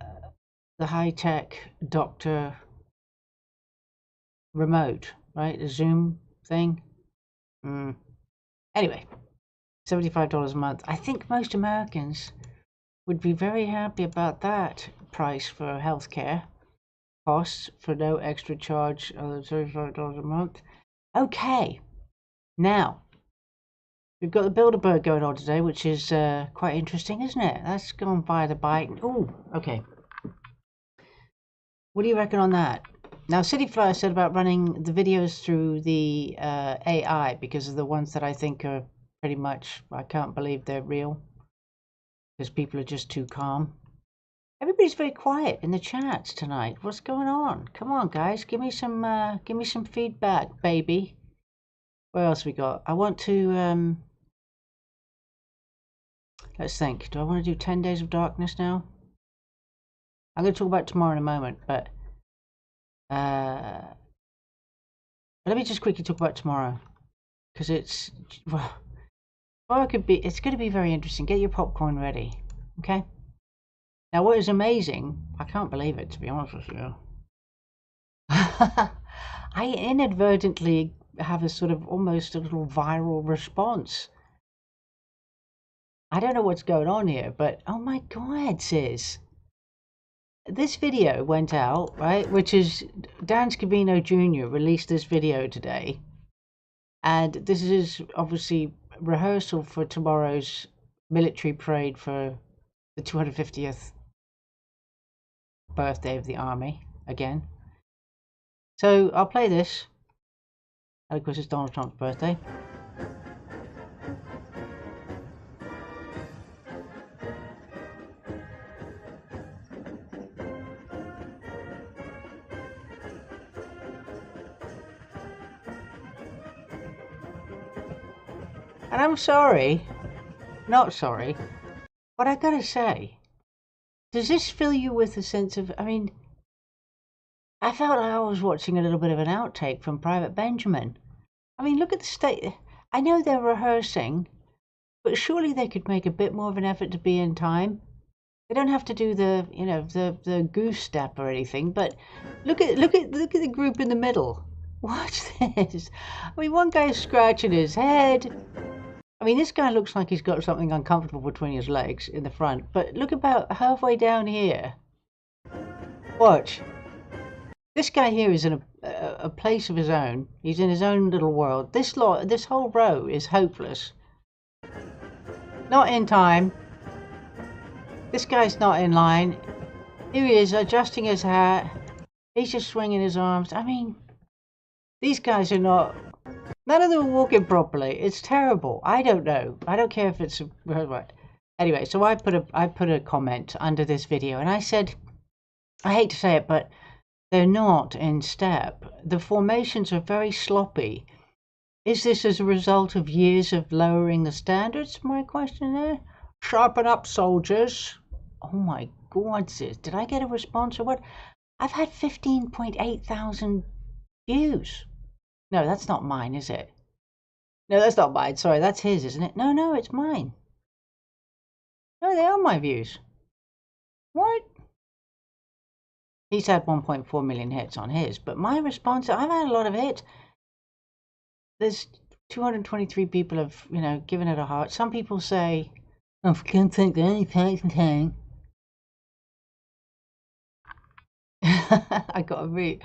high-tech doctor remote, right? The Zoom thing. Anyway, $75 a month. I think most Americans would be very happy about that price for healthcare. Costs for no extra charge of $35 a month. Okay, now we've got the Bilderberg going on today, which is quite interesting, isn't it? That's going by the Biden. Oh, okay. What do you reckon on that? Now, CityFlyer said about running the videos through the AI because of the ones that I think are pretty much, I can't believe they're real because people are just too calm. Everybody's very quiet in the chats tonight. What's going on? Come on, guys, give me some feedback, baby. What else we got? I want to let's think. Do I want to do 10 Days of Darkness now? I'm going to talk about it tomorrow in a moment, but let me just quickly talk about tomorrow because it's going to be very interesting. Get your popcorn ready, okay? Now, what is amazing, I can't believe it, to be honest with you. I inadvertently have a sort of almost a little viral response. I don't know what's going on here, but oh my God, sis. This video went out, right, which is Dan Scavino Jr. released this video today. And this is obviously rehearsal for tomorrow's military parade for the 250th birthday of the Army, again. So I'll play this. And of course it's Donald Trump's birthday. And I'm sorry, not sorry, but I gotta say, does this fill you with a sense of, I mean, I felt I was watching a little bit of an outtake from Private Benjamin. I mean, look at the state. I know they're rehearsing, but surely they could make a bit more of an effort to be in time. They don't have to do the, you know, the goose step or anything, but look at the group in the middle. Watch this. I mean, one guy's scratching his head. I mean, this guy looks like he's got something uncomfortable between his legs in the front, but look about halfway down here. Watch. This guy here is in a place of his own. He's in his own little world. This whole row is hopeless. Not in time. This guy's not in line. Here he is, adjusting his hat. He's just swinging his arms. I mean, these guys are not... None of them are walking properly. It's terrible. I don't know. I don't care if it's... Anyway, so I put a comment under this video, and I said, I hate to say it, but they're not in step. The formations are very sloppy. Is this as a result of years of lowering the standards? My question there. Sharpen up, soldiers. Oh my God, sis. Did I get a response or what? I've had 15.8 thousand views. No, that's not mine, is it? No, that's not mine. Sorry, that's his, isn't it? No, it's mine. No, they are my views. What? He's had 1.4 million hits on his, but my response, I've had a lot of hits. There's 223 people have, you know, given it a heart. Some people say, I can't think of any time. I got a read.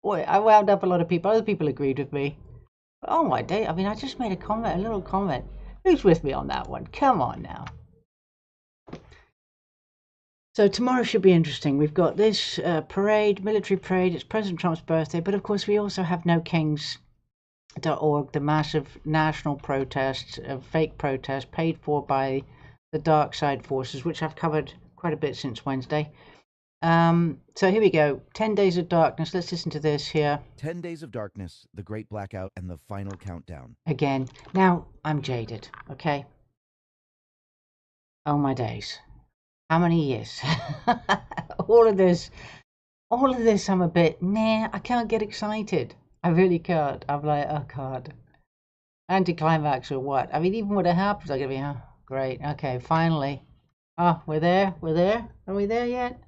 Boy, I wound up a lot of people. Other people agreed with me. But oh my day, I mean, I just made a little comment. Who's with me on that one? Come on now. So tomorrow should be interesting. We've got this parade, military parade. It's President Trump's birthday. But of course, we also have NoKings.org, the massive national protest, fake protest paid for by the dark side forces, which I've covered quite a bit since Wednesday. So here we go. 10 Days of Darkness. Let's listen to this here. 10 Days of Darkness, the Great Blackout, and the Final Countdown. Again. Now, I'm jaded, okay? Oh my days. How many years? all of this, I'm a bit, nah, I can't get excited. I really can't. I'm like, oh God. Anticlimax or what? I mean, even when it happens, I'm going to be, oh, great. Okay, finally. Oh, we're there? Are we there yet?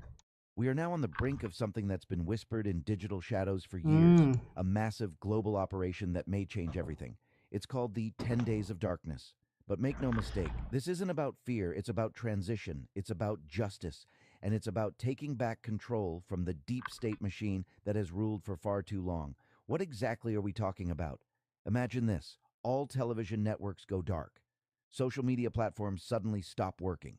We are now on the brink of something that's been whispered in digital shadows for years, a massive global operation that may change everything. It's called the 10 Days of Darkness. But make no mistake, this isn't about fear, it's about transition, it's about justice, and it's about taking back control from the deep state machine that has ruled for far too long. What exactly are we talking about? Imagine this, all television networks go dark. Social media platforms suddenly stop working.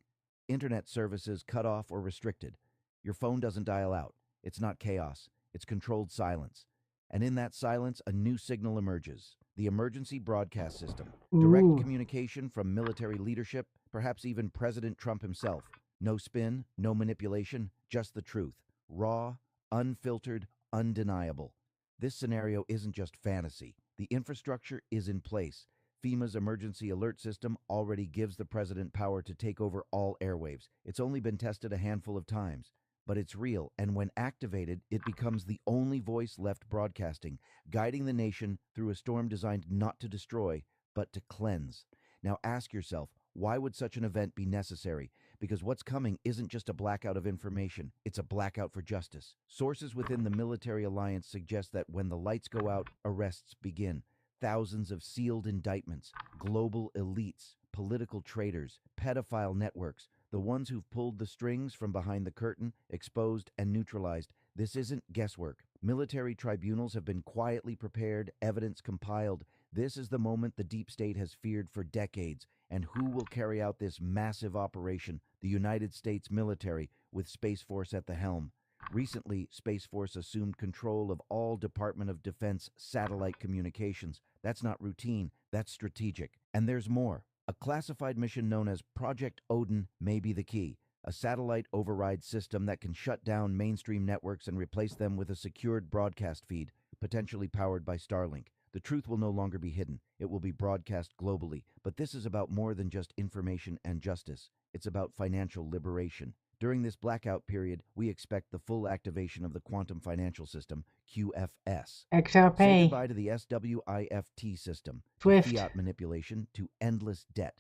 Internet services cut off or restricted. Your phone doesn't dial out. It's not chaos. It's controlled silence. And in that silence, a new signal emerges. The emergency broadcast system. Direct communication from military leadership, perhaps even President Trump himself. No spin, no manipulation, just the truth. Raw, unfiltered, undeniable. This scenario isn't just fantasy. The infrastructure is in place. FEMA's emergency alert system already gives the president power to take over all airwaves. It's only been tested a handful of times. But it's real, and when activated, it becomes the only voice left broadcasting, guiding the nation through a storm designed not to destroy, but to cleanse. Now ask yourself, why would such an event be necessary? because what's coming isn't just a blackout of information, it's a blackout for justice. Sources within the military alliance suggest that when the lights go out, arrests begin. Thousands of sealed indictments, global elites, political traitors, pedophile networks, the ones who've pulled the strings from behind the curtain, exposed and neutralized. This isn't guesswork. Military tribunals have been quietly prepared, evidence compiled. This is the moment the deep state has feared for decades. And who will carry out this massive operation? The United States military, with Space Force at the helm. Recently, Space Force assumed control of all Department of Defense satellite communications. That's not routine, that's strategic. And there's more. A classified mission known as Project Odin may be the key. A satellite override system that can shut down mainstream networks and replace them with a secured broadcast feed, potentially powered by Starlink. The truth will no longer be hidden. It will be broadcast globally. But this is about more than just information and justice. It's about financial liberation. During this blackout period, we expect the full activation of the Quantum Financial System, QFS. XRP. Say goodbye to the SWIFT system, Swift. fiat manipulation to endless debt.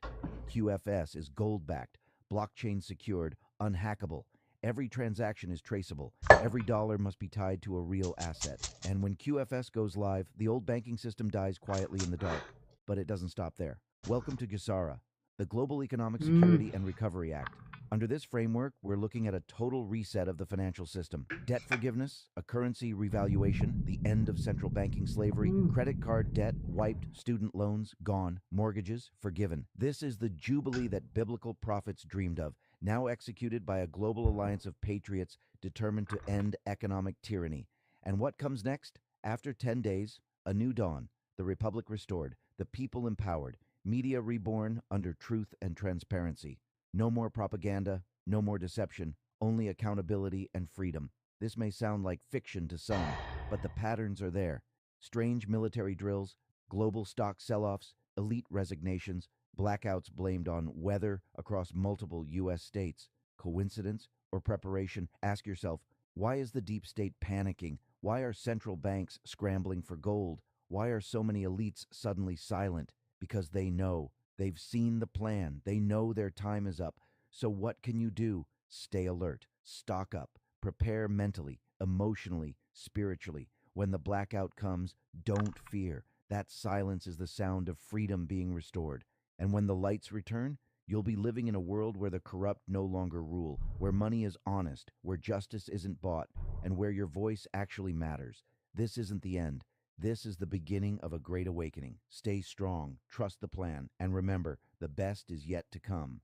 QFS is gold-backed, blockchain secured, unhackable. Every transaction is traceable. Every dollar must be tied to a real asset. And when QFS goes live, the old banking system dies quietly in the dark. But it doesn't stop there. Welcome to GESARA, the Global Economic Security and Recovery Act. Under this framework, we're looking at a total reset of the financial system. Debt forgiveness, a currency revaluation, the end of central banking slavery, credit card debt wiped, student loans gone, mortgages forgiven. This is the jubilee that biblical prophets dreamed of, now executed by a global alliance of patriots determined to end economic tyranny. And what comes next? After 10 days, a new dawn, the republic restored, the people empowered, media reborn under truth and transparency. No more propaganda, no more deception, only accountability and freedom. This may sound like fiction to some, but the patterns are there. Strange military drills, global stock sell-offs, elite resignations, blackouts blamed on weather across multiple U.S. states. Coincidence or preparation? Ask yourself, why is the deep state panicking? Why are central banks scrambling for gold? Why are so many elites suddenly silent? Because they know. They've seen the plan. They know their time is up. So what can you do? Stay alert. Stock up. Prepare mentally, emotionally, spiritually. When the blackout comes, don't fear. That silence is the sound of freedom being restored. And when the lights return, you'll be living in a world where the corrupt no longer rule, where money is honest, where justice isn't bought, and where your voice actually matters. This isn't the end. This is the beginning of a great awakening. Stay strong, trust the plan, and remember, the best is yet to come.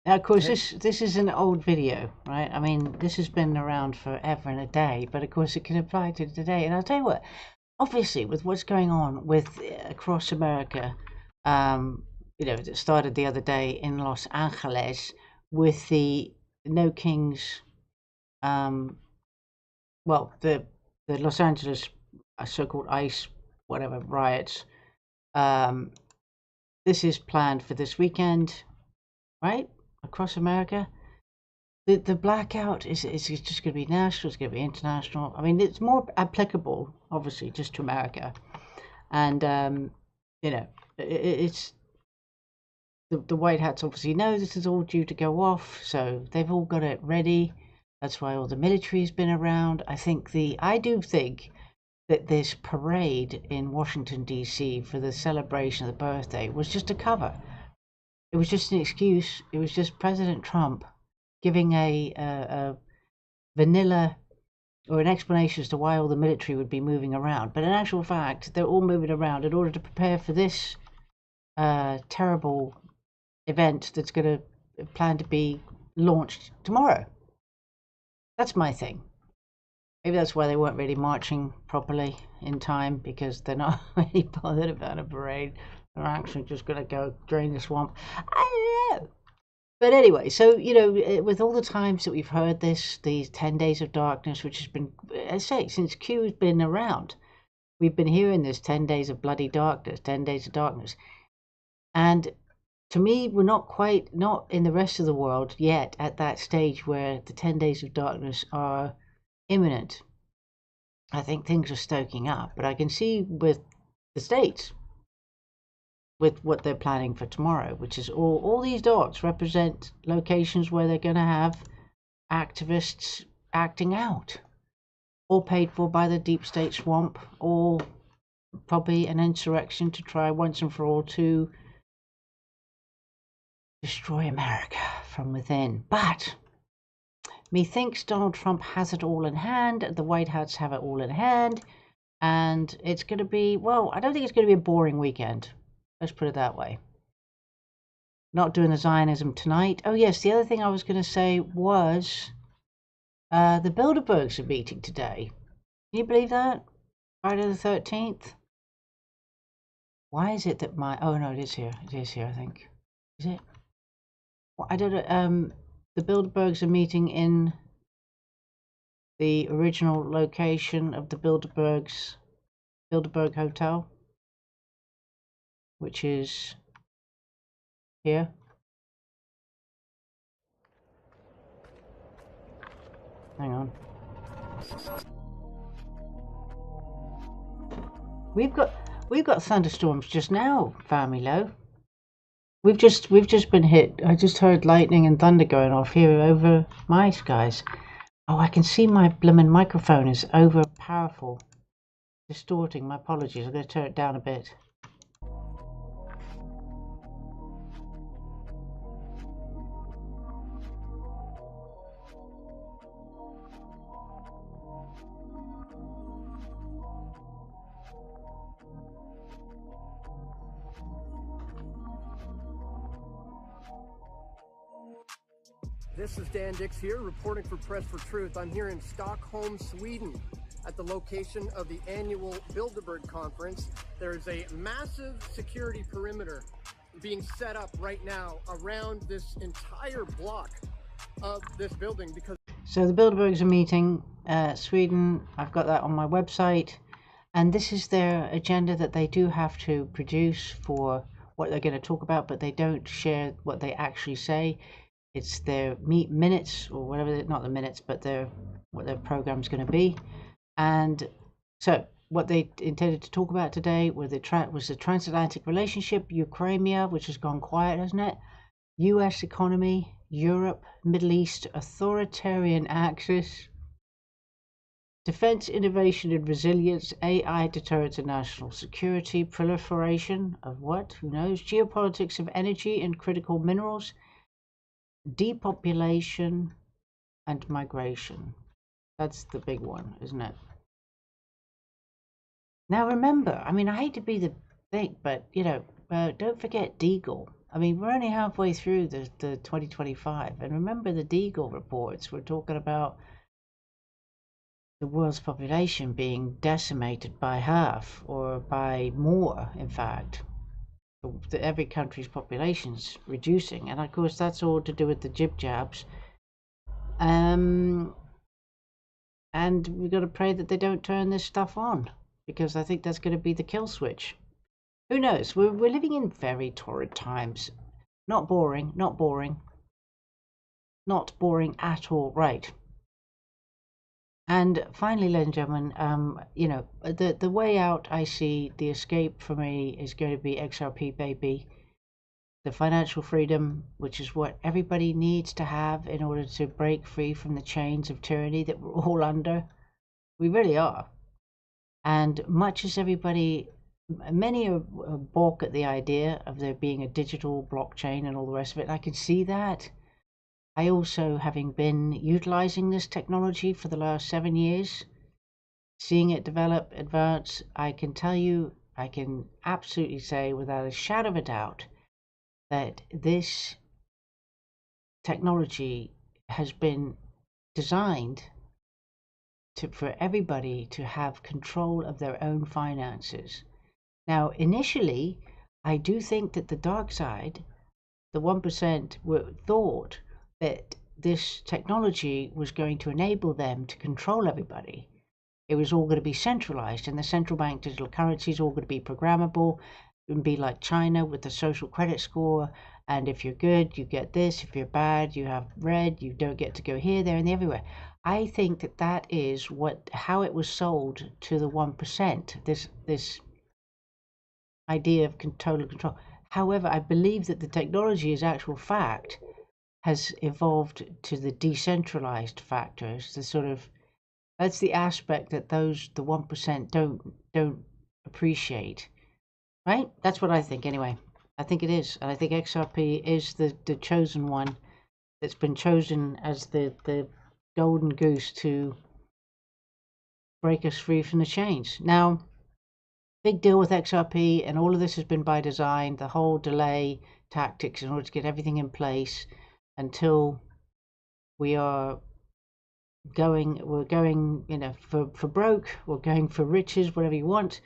Now, of course, this is an old video, right? I mean, this has been around forever and a day, but of course it can apply to today. And I'll tell you what, obviously, with what's going on with across America, you know, it started the other day in Los Angeles with the No Kings, well, the Los Angeles so-called ICE, whatever, riots. This is planned for this weekend, right? Across America. The blackout is just going to be national, it's going to be international. I mean, it's more applicable, obviously, just to America. And, you know, it's... The White Hats obviously know this is all due to go off, so they've all got it ready. That's why all the military has been around. I do think that this parade in Washington, D.C. for the celebration of the birthday was just a cover. It was just an excuse. It was just President Trump giving a vanilla or an explanation as to why all the military would be moving around. But in actual fact, they're all moving around in order to prepare for this terrible event that's going to plan to be launched tomorrow. That's my thing. Maybe that's why they weren't really marching properly in time, because they're not really bothered about a parade. They're actually just going to go drain the swamp. I don't know. But anyway, so, you know, with all the times that we've heard this, these 10 days of darkness, which has been, I say, since Q's been around, we've been hearing this 10 days of bloody darkness, 10 days of darkness. And to me, we're not in the rest of the world yet at that stage where the 10 days of darkness are imminent. I think things are stoking up, but I can see with the States, with what they're planning for tomorrow, which is all these dots represent locations where they're going to have activists acting out, all paid for by the deep state swamp, all probably an insurrection to try once and for all to destroy America from within. But methinks Donald Trump has it all in hand, the White House have it all in hand, and it's going to be, well, I don't think it's going to be a boring weekend. Let's put it that way. Not doing the Zionism tonight. Oh yes, the other thing I was going to say was the Bilderbergs are meeting today. Can you believe that? Friday the 13th? Why is it that oh no, it is here. It is here, I think. Is it? Well, I don't know. The Bilderbergs are meeting in the original location of the Bilderberg Hotel, which is here. Hang on. We've got thunderstorms just now, family low. We've just been hit. I just heard lightning and thunder going off here over my skies. Oh, I can see my blimmin' microphone is over powerful, distorting. My apologies. I'm going to turn it down a bit. This is Dan Dix here, reporting for Press for Truth. I'm here in Stockholm, Sweden, at the location of the annual Bilderberg Conference. There is a massive security perimeter being set up right now around this entire block of this building because... So the Bilderbergs are meeting, Sweden. I've got that on my website. And this is their agenda that they do have to produce for what they're going to talk about, but they don't share what they actually say. It's their minutes or whatever, not the minutes, but what their program's going to be. And so what they intended to talk about today was the transatlantic relationship, Ukraine, which has gone quiet, hasn't it? US economy, Europe, Middle East, authoritarian axis, defense, innovation and resilience, AI, deterrence and national security, proliferation of what? Who knows? Geopolitics of energy and critical minerals, depopulation and migration. That's the big one, isn't it? Now remember, I mean, I hate to be the thing, but you know, don't forget Deagle. I mean, we're only halfway through the 2025, and remember the Deagle reports. We're talking about the world's population being decimated by half, or by more, in fact. Every country's population's reducing, and of course that's all to do with the jib jabs. And we've got to pray that they don't turn this stuff on, because I think that's going to be the kill switch. Who knows? We're living in very torrid times. Not boring, not boring. Not boring at all, right. And finally, ladies and gentlemen, you know, the way out, I see the escape for me is going to be XRP, baby. The financial freedom, which is what everybody needs to have in order to break free from the chains of tyranny that we're all under. We really are. And much as many are balk at the idea of there being a digital blockchain and all the rest of it. I can see that. I also, having been utilizing this technology for the last 7 years, seeing it develop, advance, I can tell you, I can absolutely say without a shadow of a doubt that this technology has been designed for everybody to have control of their own finances. Now, initially, I do think that the dark side, the 1%, thought that this technology was going to enable them to control everybody. It was all going to be centralized, and the central bank digital currency is all going to be programmable and be like China with the social credit score. And if you're good, you get this. If you're bad, you have red. You don't get to go here, there, and everywhere. I think that that is how it was sold to the 1%. This idea of total control. However, I believe that the technology, as actual fact, has evolved to the decentralized factors. The sort of that's the aspect that the 1% don't appreciate, right? That's what I think anyway. I think it is, and I think XRP is the chosen one that's been chosen as the golden goose to break us free from the chains. Now, big deal with XRP, and all of this has been by design. The whole delay tactics in order to get everything in place until we're going, for broke, we're going for riches, whatever you want.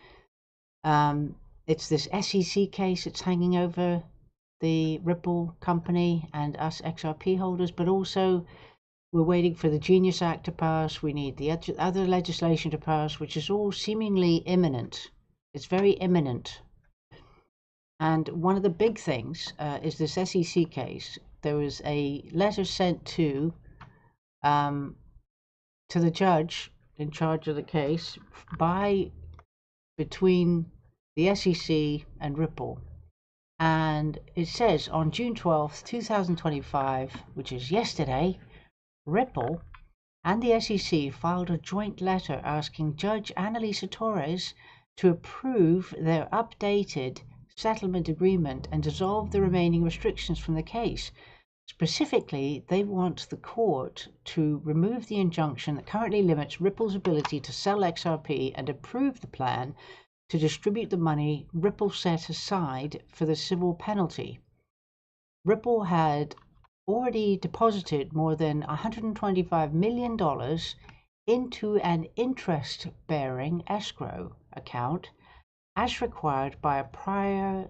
It's this SEC case that's hanging over the Ripple company and us XRP holders, but also we're waiting for the Genius Act to pass. We need the other legislation to pass, which is all seemingly imminent. It's very imminent. And one of the big things is this SEC case. There was a letter sent to the judge in charge of the case between the SEC and Ripple. And it says on June 12th, 2025, which is yesterday, Ripple and the SEC filed a joint letter asking Judge Annalisa Torres to approve their updated settlement agreement and dissolve the remaining restrictions from the case. Specifically, they want the court to remove the injunction that currently limits Ripple's ability to sell XRP and approve the plan to distribute the money Ripple set aside for the civil penalty. Ripple had already deposited more than $125 million into an interest-bearing escrow account as required by a prior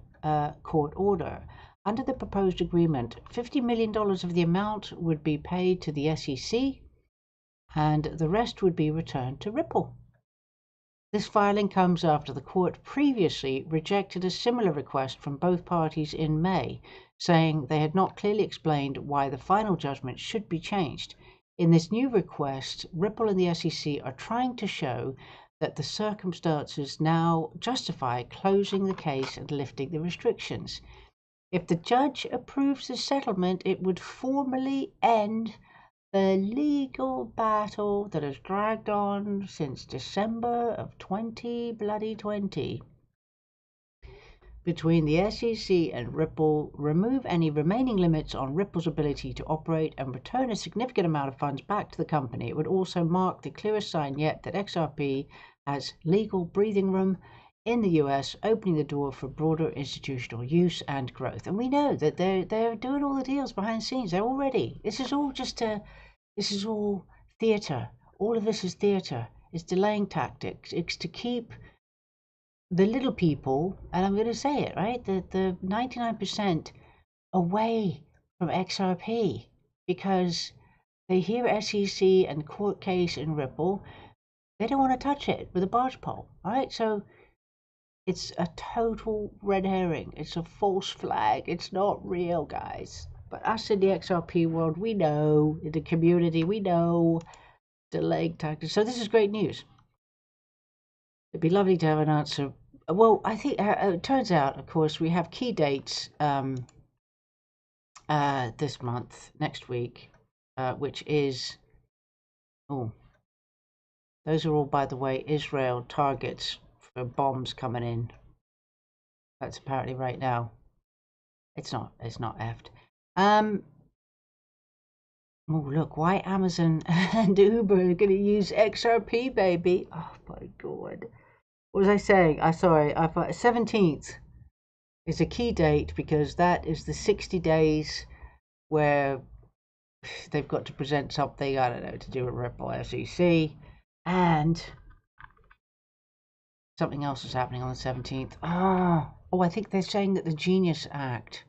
court order. Under the proposed agreement, $50 million of the amount would be paid to the SEC and the rest would be returned to Ripple. This filing comes after the court previously rejected a similar request from both parties in May, saying they had not clearly explained why the final judgment should be changed. In this new request, Ripple and the SEC are trying to show that the circumstances now justify closing the case and lifting the restrictions. If the judge approves the settlement, it would formally end the legal battle that has dragged on since December of 2020 between the SEC and Ripple, remove any remaining limits on Ripple's ability to operate, and return a significant amount of funds back to the company. It would also mark the clearest sign yet that XRP has legal breathing room in the US, opening the door for broader institutional use and growth. And we know that they're doing all the deals behind the scenes. They're all ready. This is all theater. All of this is theater. It's delaying tactics. It's to keep the little people, and I'm going to say it, right, the 99% away from XRP, because they hear SEC and court case in Ripple. They don't want to touch it with a barge pole. All right, so it's a total red herring. It's a false flag. It's not real, guys. But us in the XRP world, we know, in the community, we know delaying tactics. So this is great news. It'd be lovely to have an answer. Well, I think it turns out, of course, we have key dates this month, next week, which is, those are all, by the way, Israel targets for bombs coming in. That's apparently right now. It's not effed. Oh, look, why Amazon and Uber are going to use XRP, baby. Oh, my God. What was I saying? I thought 17th is a key date because that is the 60 days where they've got to present something, I don't know, to do with Ripple SEC, and something else is happening on the 17th. Oh, I think they're saying that the Genius Act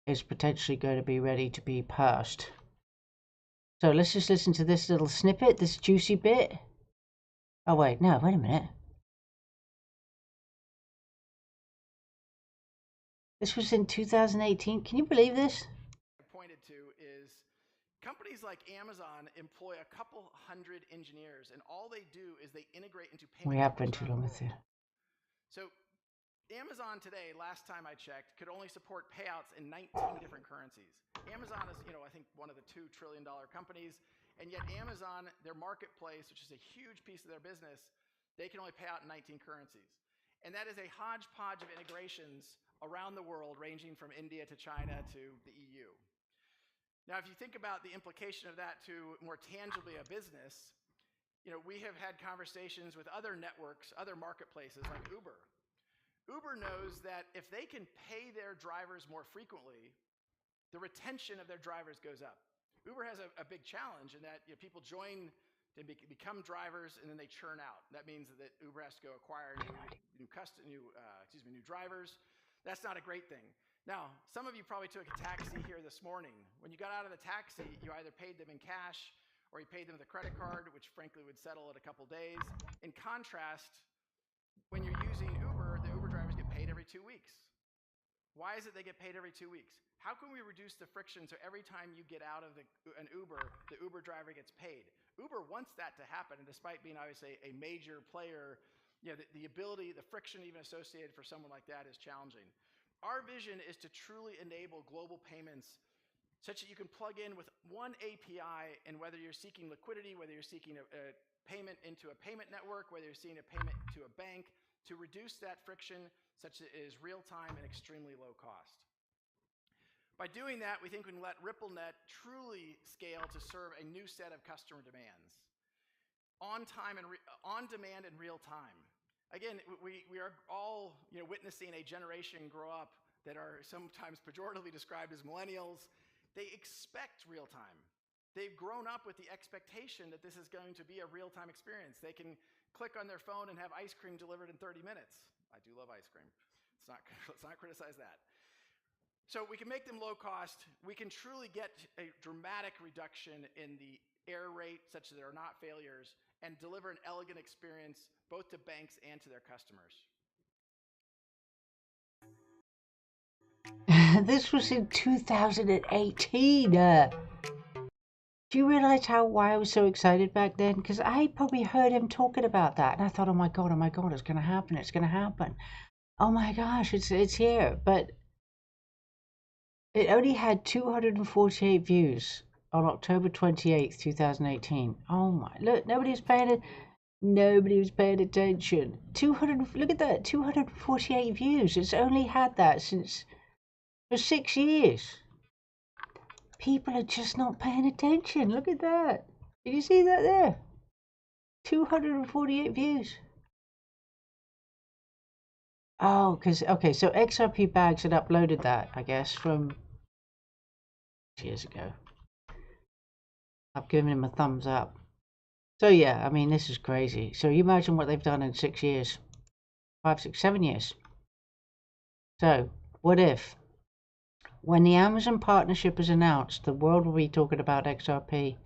is potentially going to be ready to be passed. So let's just listen to this little snippet, this juicy bit. Oh, wait a minute. This was in 2018. Can you believe this? Pointed to is companies like Amazon employ a couple hundred engineers, and all they do is they integrate into payment. We have been too long with it. So Amazon today, last time I checked, could only support payouts in 19 different currencies. Amazon is, I think one of the $2 trillion companies, and yet Amazon, their marketplace, which is a huge piece of their business, they can only pay out in 19 currencies. And that is a hodgepodge of integrations around the world, ranging from India to China to the EU. Now, if you think about the implication of that to more tangibly a business, we have had conversations with other networks, other marketplaces like Uber. Uber knows that if they can pay their drivers more frequently, the retention of their drivers goes up. Uber has a big challenge in that people join, they become drivers, and then they churn out. That means that Uber has to go acquire new drivers. That's not a great thing. Now, some of you probably took a taxi here this morning. When you got out of the taxi, you either paid them in cash or you paid them with a credit card, which frankly would settle in a couple days. In contrast, when you're using Uber, the Uber drivers get paid every 2 weeks. Why is it they get paid every 2 weeks? How can we reduce the friction so every time you get out of an Uber, the Uber driver gets paid? Uber wants that to happen, and despite being obviously a major player, the ability, the friction even associated for someone like that is challenging. Our vision is to truly enable global payments such that you can plug in with one API, and whether you're seeking liquidity, whether you're seeking a payment into a payment network, whether you're seeking a payment to a bank, to reduce that friction such that it is real-time and extremely low cost. By doing that, we think we can let RippleNet truly scale to serve a new set of customer demands. On demand and real time. Again, we are all witnessing a generation grow up that are sometimes pejoratively described as millennials. They expect real time. They've grown up with the expectation that this is going to be a real-time experience. They can click on their phone and have ice cream delivered in 30 minutes. I do love ice cream. Let's not criticize that. So we can make them low cost. We can truly get a dramatic reduction in the error rate such that there are not failures, and deliver an elegant experience both to banks and to their customers. This was in 2018. Do you realize why I was so excited back then? Because I probably heard him talking about that, and I thought, oh my god, it's going to happen, it's going to happen. Oh my gosh, it's here. But it only had 248 views on October 28th, 2018. Oh my, look, nobody was paying attention. Look at that, 248 views. It's only had that for 6 years. People are just not paying attention. Look at that. Did you see that there? 248 views. Oh, okay, so XRP Bags had uploaded that, I guess, from years ago. I've given him a thumbs up. So yeah, I mean, this is crazy. So you imagine what they've done in 6 years. 5, 6, 7 years. So, what if, when the Amazon partnership is announced, the world will be talking about XRP.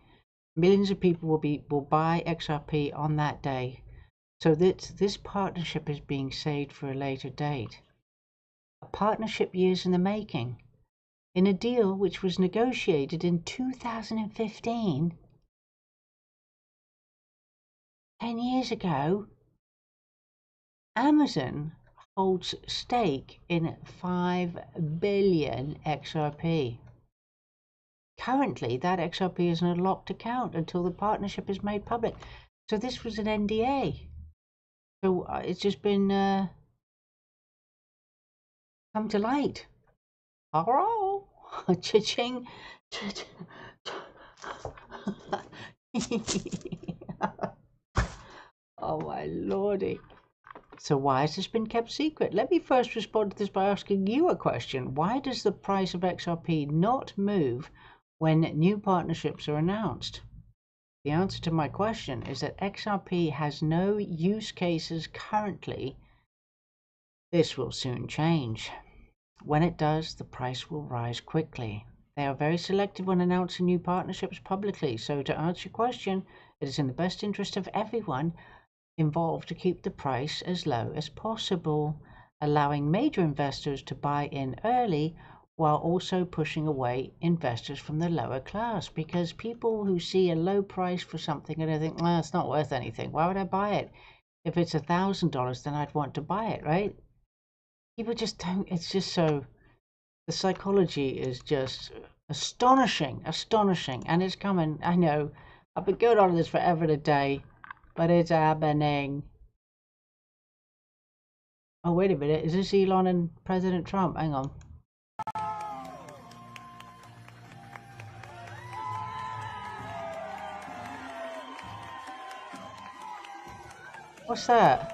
Millions of people will buy XRP on that day. So this partnership is being saved for a later date. A partnership years in the making. In a deal which was negotiated in 2015, 10 years ago, Amazon holds stake in 5 billion XRP. Currently, that XRP is in a locked account until the partnership is made public. So this was an NDA. So it's just been come to light. Hello, cha-ching. Oh my lordy. So why has this been kept secret? Let me first respond to this by asking you a question. Why does the price of XRP not move when new partnerships are announced? The answer to my question is that XRP has no use cases currently. This will soon change. When it does, the price will rise quickly. They are very selective when announcing new partnerships publicly. So to answer your question, it is in the best interest of everyone involved to keep the price as low as possible, allowing major investors to buy in early while also pushing away investors from the lower class, because people who see a low price for something and they think, well, it's not worth anything, why would I buy it? If it's $1,000, then I'd want to buy it, right? People just don't. It's just so. The psychology is just astonishing, and it's coming. I know. I've been going on this forever today, but it's happening. Oh, wait a minute. Is this Elon and President Trump? Hang on. What's that?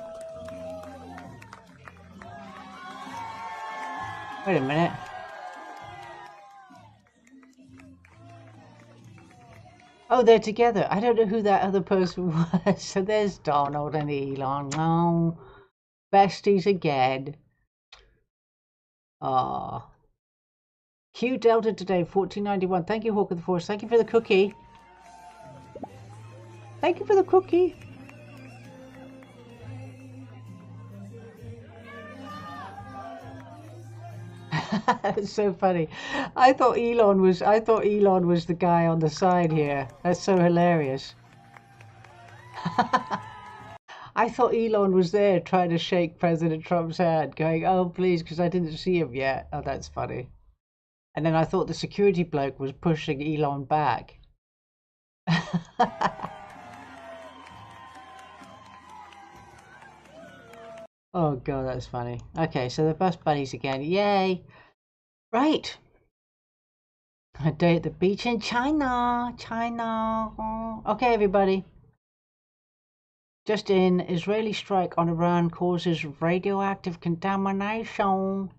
Wait a minute. Oh, they're together. I don't know who that other person was. So there's Donald and Elon. Oh, besties again. Ah. Q Delta today, 1491. Thank you, Hawk of the Force. Thank you for the cookie. Thank you for the cookie. It's so funny. I thought Elon was the guy on the side here. That's so hilarious. I thought Elon was there trying to shake President Trump's hand, going, "Oh, please," because I didn't see him yet. Oh, that's funny. And then I thought the security bloke was pushing Elon back. Oh god, that's funny. Okay, so they're best buddies again. Yay! Right. A day at the beach in China. Okay, everybody. Just in, Israeli strike on Iran causes radioactive contamination.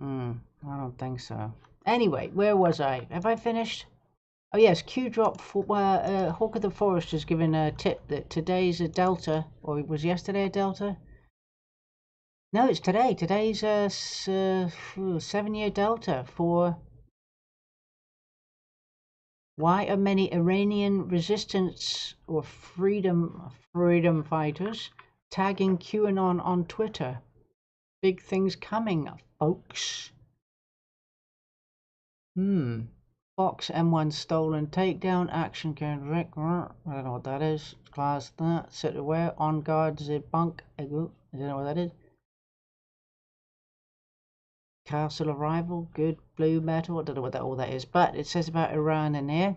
I don't think so. Anyway, where was I? Have I finished? Oh yes, Q drop for Hawk of the Forest has given a tip that today's a Delta, or was yesterday a Delta? No, it's today. Today's a 7-year Delta for why are many Iranian resistance or freedom fighters tagging QAnon on Twitter? Big things coming, folks. Fox M1 stolen takedown action can Rick. I don't know what that is. Class that. Sit aware. On guard. Zip bunk. I don't know what that is. Castle arrival. Good blue metal. I don't know what all that is. But it says about Iran in here.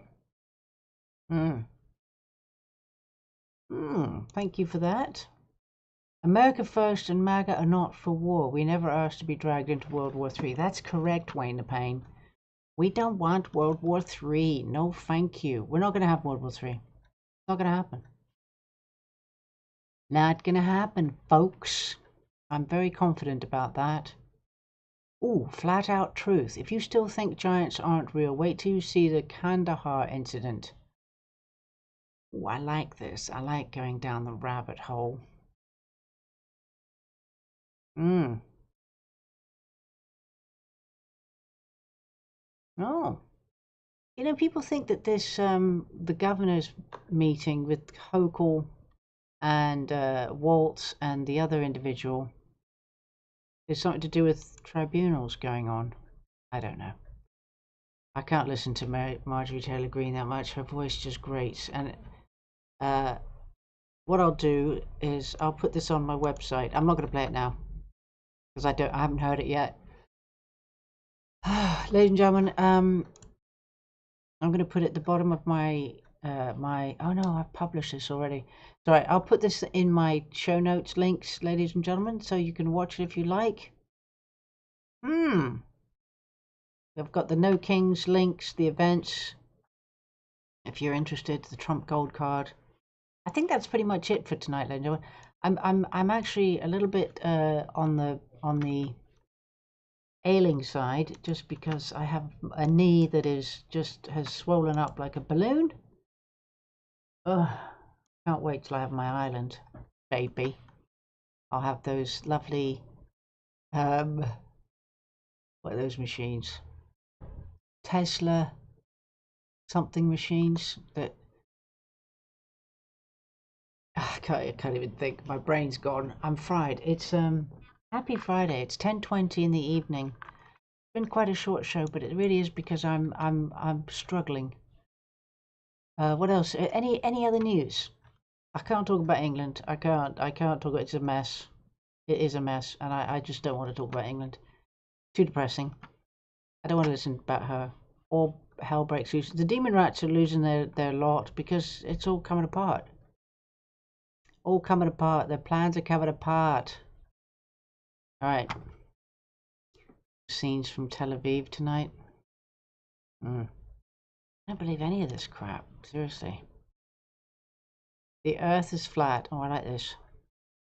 Thank you for that. America first and MAGA are not for war. We never asked to be dragged into World War III. That's correct, Wayne the Pain. We don't want World War III. No, thank you. We're not going to have World War III. It's not going to happen. Not going to happen, folks. I'm very confident about that. Ooh, flat out truth. If you still think giants aren't real, wait till you see the Kandahar incident. Ooh, I like this. I like going down the rabbit hole. Oh. You know, people think that this, the governor's meeting with Hochul and Waltz and the other individual is something to do with tribunals going on. I don't know. I can't listen to Marjorie Taylor Greene that much. Her voice just grates. And what I'll do is I'll put this on my website. I'm not going to play it now because I haven't heard it yet. Ladies and gentlemen, I'm going to put it at the bottom of my oh no, I've published this already. Sorry, I'll put this in my show notes links, ladies and gentlemen, so you can watch it if you like. I've got the No Kings links, the events, if you're interested, the Trump Gold Card. I think that's pretty much it for tonight, ladies and gentlemen. I'm actually a little bit on the ailing side, just because I have a knee that has swollen up like a balloon. Ugh, can't wait till I have my island, baby. I'll have those lovely what are those machines? Tesla something machines that I can't even think. My brain's gone. I'm fried. It's happy Friday. It's 10:20 in the evening. It's been quite a short show, but it really is because I'm struggling. What else? Any other news? I can't talk about England. I can't talk about it's a mess. It is a mess, and I just don't want to talk about England. Too depressing. I don't want to listen about her. All hell breaks loose. The demon rats are losing their lot because it's all coming apart. All coming apart. Their plans are coming apart. Alright. Scenes from Tel Aviv tonight. I don't believe any of this crap. Seriously. The earth is flat. Oh, I like this.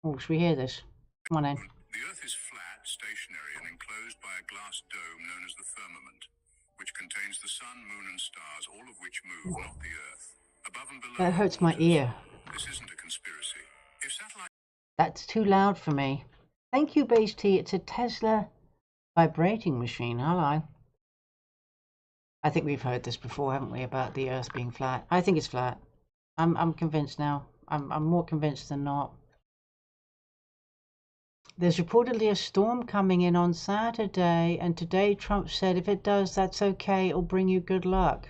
Oh, should we hear this? Come on in. The earth is flat, stationary, and enclosed by a glass dome known as the firmament, which contains the sun, moon, and stars, all of which move, not the earth. Above and below. That hurts my ear. This isn't a conspiracy. If satellite. That's too loud for me. Thank you, Base T. It's a Tesla vibrating machine. Hello. I think we've heard this before, haven't we, about the earth being flat? I think it's flat. I'm convinced now. I'm more convinced than not. There's reportedly a storm coming in on Saturday, and today Trump said if it does, that's okay. It'll bring you good luck.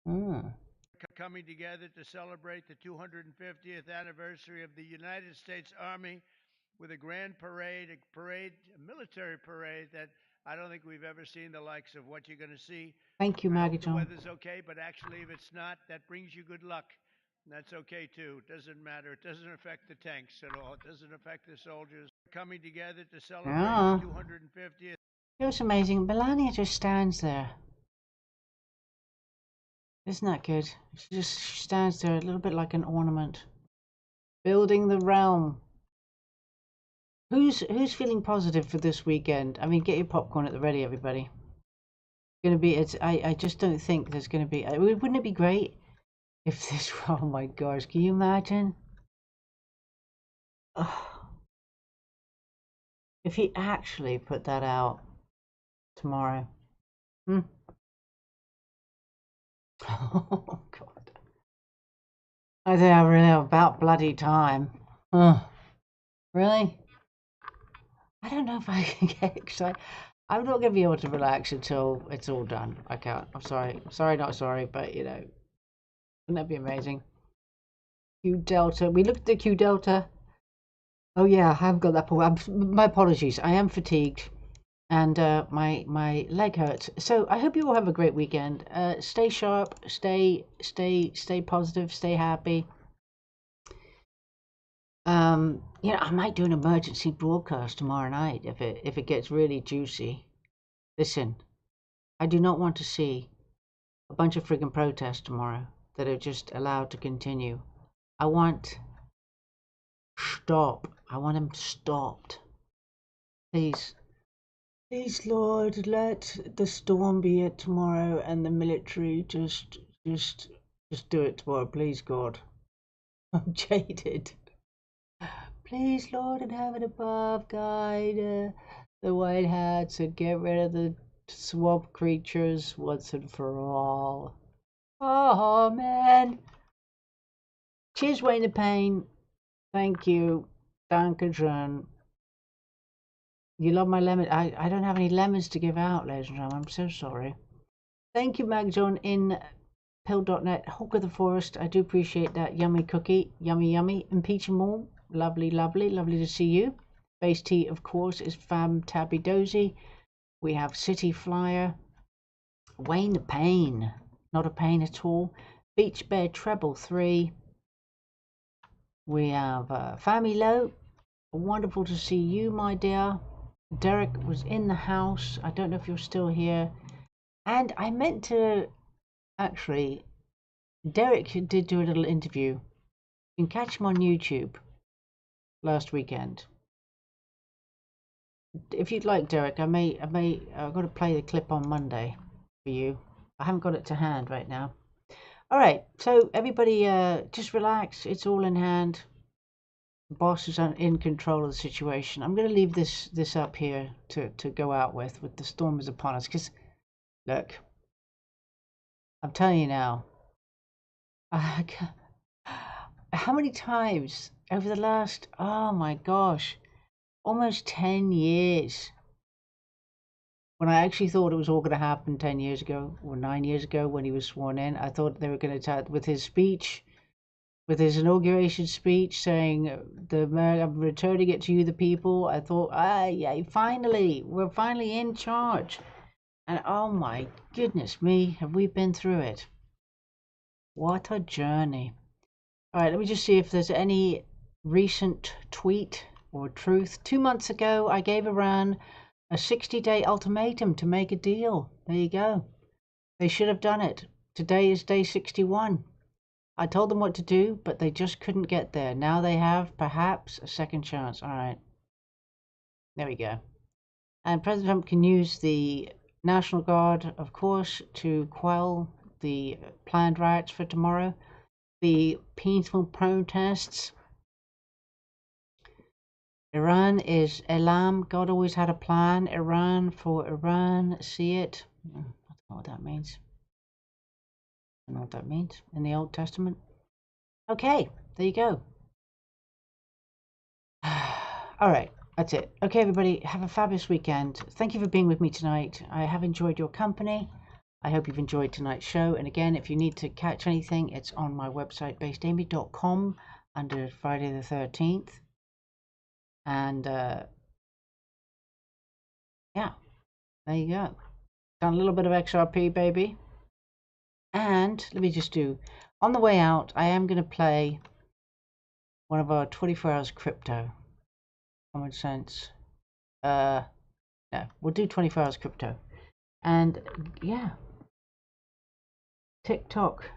Coming together to celebrate the 250th anniversary of the United States Army with a grand parade, a military parade that I don't think we've ever seen the likes of what you're going to see. Thank you, Maggie The John. weather's okay, but actually if it's not, that brings you good luck. And that's okay too. It doesn't matter. It doesn't affect the tanks at all. It doesn't affect the soldiers. Coming together to celebrate the 250th. It was amazing. Melania just stands there. Isn't that good? She stands there a little bit like an ornament. Building the realm. Who's feeling positive for this weekend? I mean, get your popcorn at the ready, everybody. Gonna be. I just don't think there's gonna be. Wouldn't it be great if this? Oh my gosh! Can you imagine? If he actually put that out tomorrow. Oh God! I think I really have about bloody time. Really? I don't know if I can get excited. I'm not going to be able to relax until it's all done. I can't. I'm sorry. Sorry, not sorry, but you know, wouldn't that be amazing? Q Delta. We looked at the Q Delta. Oh yeah, I haven't got that point. My apologies. I am fatigued, and my leg hurts. So I hope you all have a great weekend. Stay sharp. Stay positive. Stay happy. You know, I might do an emergency broadcast tomorrow night if it gets really juicy. Listen, I do not want to see a bunch of friggin' protests tomorrow that are just allowed to continue. I want stop. I want them stopped. Please, Lord, let the storm be it tomorrow, and the military just do it tomorrow, please, God. I'm jaded. Please, Lord in heaven above, guide the white hats and get rid of the swamp creatures once and for all. Oh, man. Cheers, Wayne the Pain. Thank you. Dankeschön. You love my lemon. I don't have any lemons to give out, ladies and gentlemen. I'm so sorry. Thank you, Magjon in pill.net. Hawk of the Forest. I do appreciate that. Yummy cookie. Yummy, yummy. And Peach and Mall. Lovely, lovely. Lovely to see you. Base T, of course, is Fam Tabby Dozy. We have City Flyer. Wayne the Pain. Not a pain at all. Beach Bear Treble 3. We have Family Low. Wonderful to see you, my dear. Derek was in the house. I don't know if you're still here. And I meant to actually, Derek did do a little interview. You can catch him on YouTube last weekend. If you'd like, Derek, I've got to play the clip on Monday for you. I haven't got it to hand right now. All right, so everybody just relax. It's all in hand. The boss is in control of the situation. I'm going to leave this up here to go out with the storm is upon us. Because, look, I'm telling you now, how many times over the last, oh my gosh, almost 10 years, when I actually thought it was all going to happen 10 years ago or 9 years ago when he was sworn in, I thought they were going to attack with his speech with his inauguration speech saying, I'm returning it to you, the people. I thought, we're finally in charge. And oh my goodness me, have we been through it. What a journey. All right, let me just see if there's any recent tweet or truth. 2 months ago, I gave Iran a 60-day ultimatum to make a deal. There you go. They should have done it. Today is day 61. I told them what to do, but they just couldn't get there. Now they have, perhaps, a second chance. All right. There we go. And President Trump can use the National Guard, of course, to quell the planned riots for tomorrow. The peaceful protests. Iran is Elam. God always had a plan. Iran for Iran. See it. I don't know what that means. I don't know what that means in the Old Testament. Okay, there you go. All right, that's it. Okay, everybody, have a fabulous weekend. Thank you for being with me tonight. I have enjoyed your company. I hope you've enjoyed tonight's show. And again, if you need to catch anything, it's on my website, basedamy.com, under Friday the 13th. And yeah, there you go. Done a little bit of XRP, baby. And let me just do, on the way out, I am going to play one of our 24 hours crypto. Common sense. No, we'll do 24 hours crypto. And yeah. TikTok.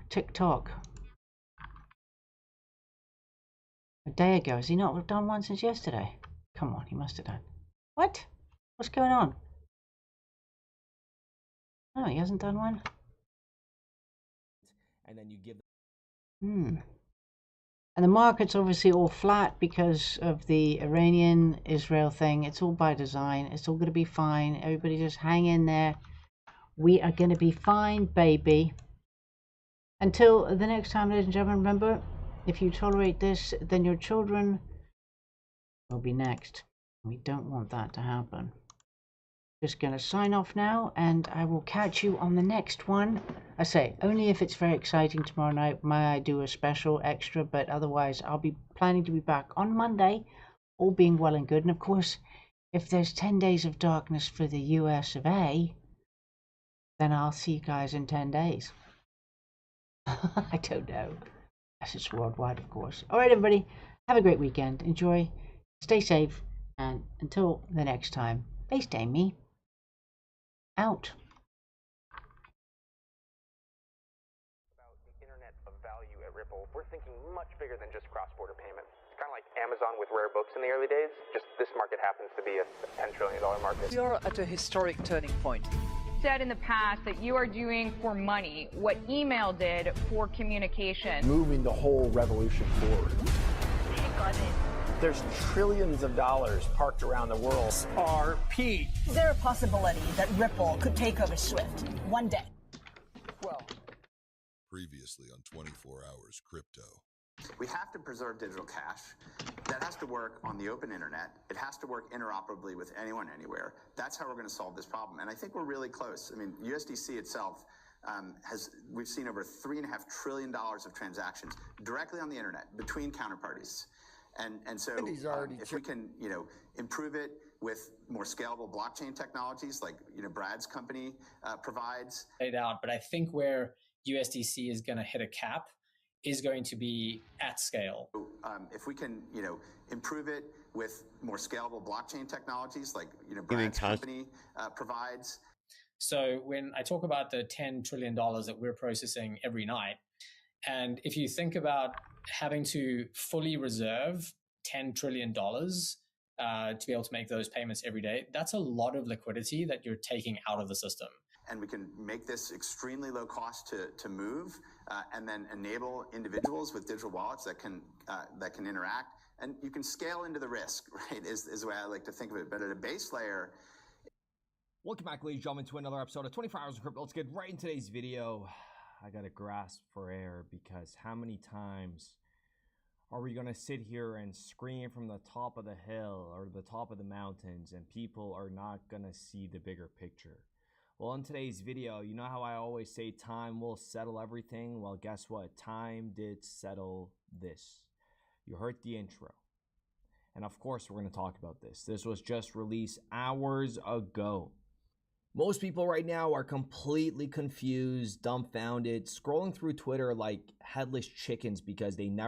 A day ago. Has he not done one since yesterday? Come on, he must have done. What? What's going on? No, he hasn't done one. And then you give. And the market's obviously all flat because of the Iranian-Israel thing. It's all by design. It's all going to be fine. Everybody just hang in there. We are going to be fine, baby. Until the next time, ladies and gentlemen, remember, if you tolerate this, then your children will be next. We don't want that to happen. Just going to sign off now, and I will catch you on the next one. I say, only if it's very exciting tomorrow night may I do a special extra, but otherwise I'll be planning to be back on Monday, all being well and good. And of course, if there's 10 days of darkness for the US of A, then I'll see you guys in 10 days. I don't know. Yes, it's worldwide, of course. All right, everybody, have a great weekend. Enjoy, stay safe, and until the next time, Based Amy out. About the internet of value at Ripple, we're thinking much bigger than just cross-border payments. It's kind of like Amazon with rare books in the early days. Just this market happens to be a $10 trillion market. We are at a historic turning point. Said in the past that you are doing for money what email did for communication. Moving the whole revolution forward. There's trillions of dollars parked around the world. RP. Is there a possibility that Ripple could take over SWIFT one day? Well, previously on 24 Hours Crypto. We have to preserve digital cash. That has to work on the open internet. It has to work interoperably with anyone, anywhere. That's how we're going to solve this problem. And I think we're really close. I mean, USDC itself we've seen over $3.5 trillion of transactions directly on the internet between counterparties. And so if we can, improve it with more scalable blockchain technologies like, Brad's company provides. Out, but I think where USDC is going to hit a cap is going to be at scale. If we can, improve it with more scalable blockchain technologies like, Brad's company provides. So when I talk about the $10 trillion that we're processing every night, and if you think about having to fully reserve $10 trillion to be able to make those payments every day, that's a lot of liquidity that you're taking out of the system. And we can make this extremely low cost to move, and then enable individuals with digital wallets that can interact. And you can scale into the risk, right, is the way I like to think of it. But at a base layer. Welcome back, ladies and gentlemen, to another episode of 24 Hours of Crypto. Let's get right into today's video. I got to grasp for air because how many times are we going to sit here and scream from the top of the hill or the top of the mountains and people are not going to see the bigger picture? Well, in today's video, you know how I always say time will settle everything? Well, guess what? Time did settle this. You heard the intro. And of course, we're going to talk about this. This was just released hours ago. Most people right now are completely confused, dumbfounded, scrolling through Twitter like headless chickens because they never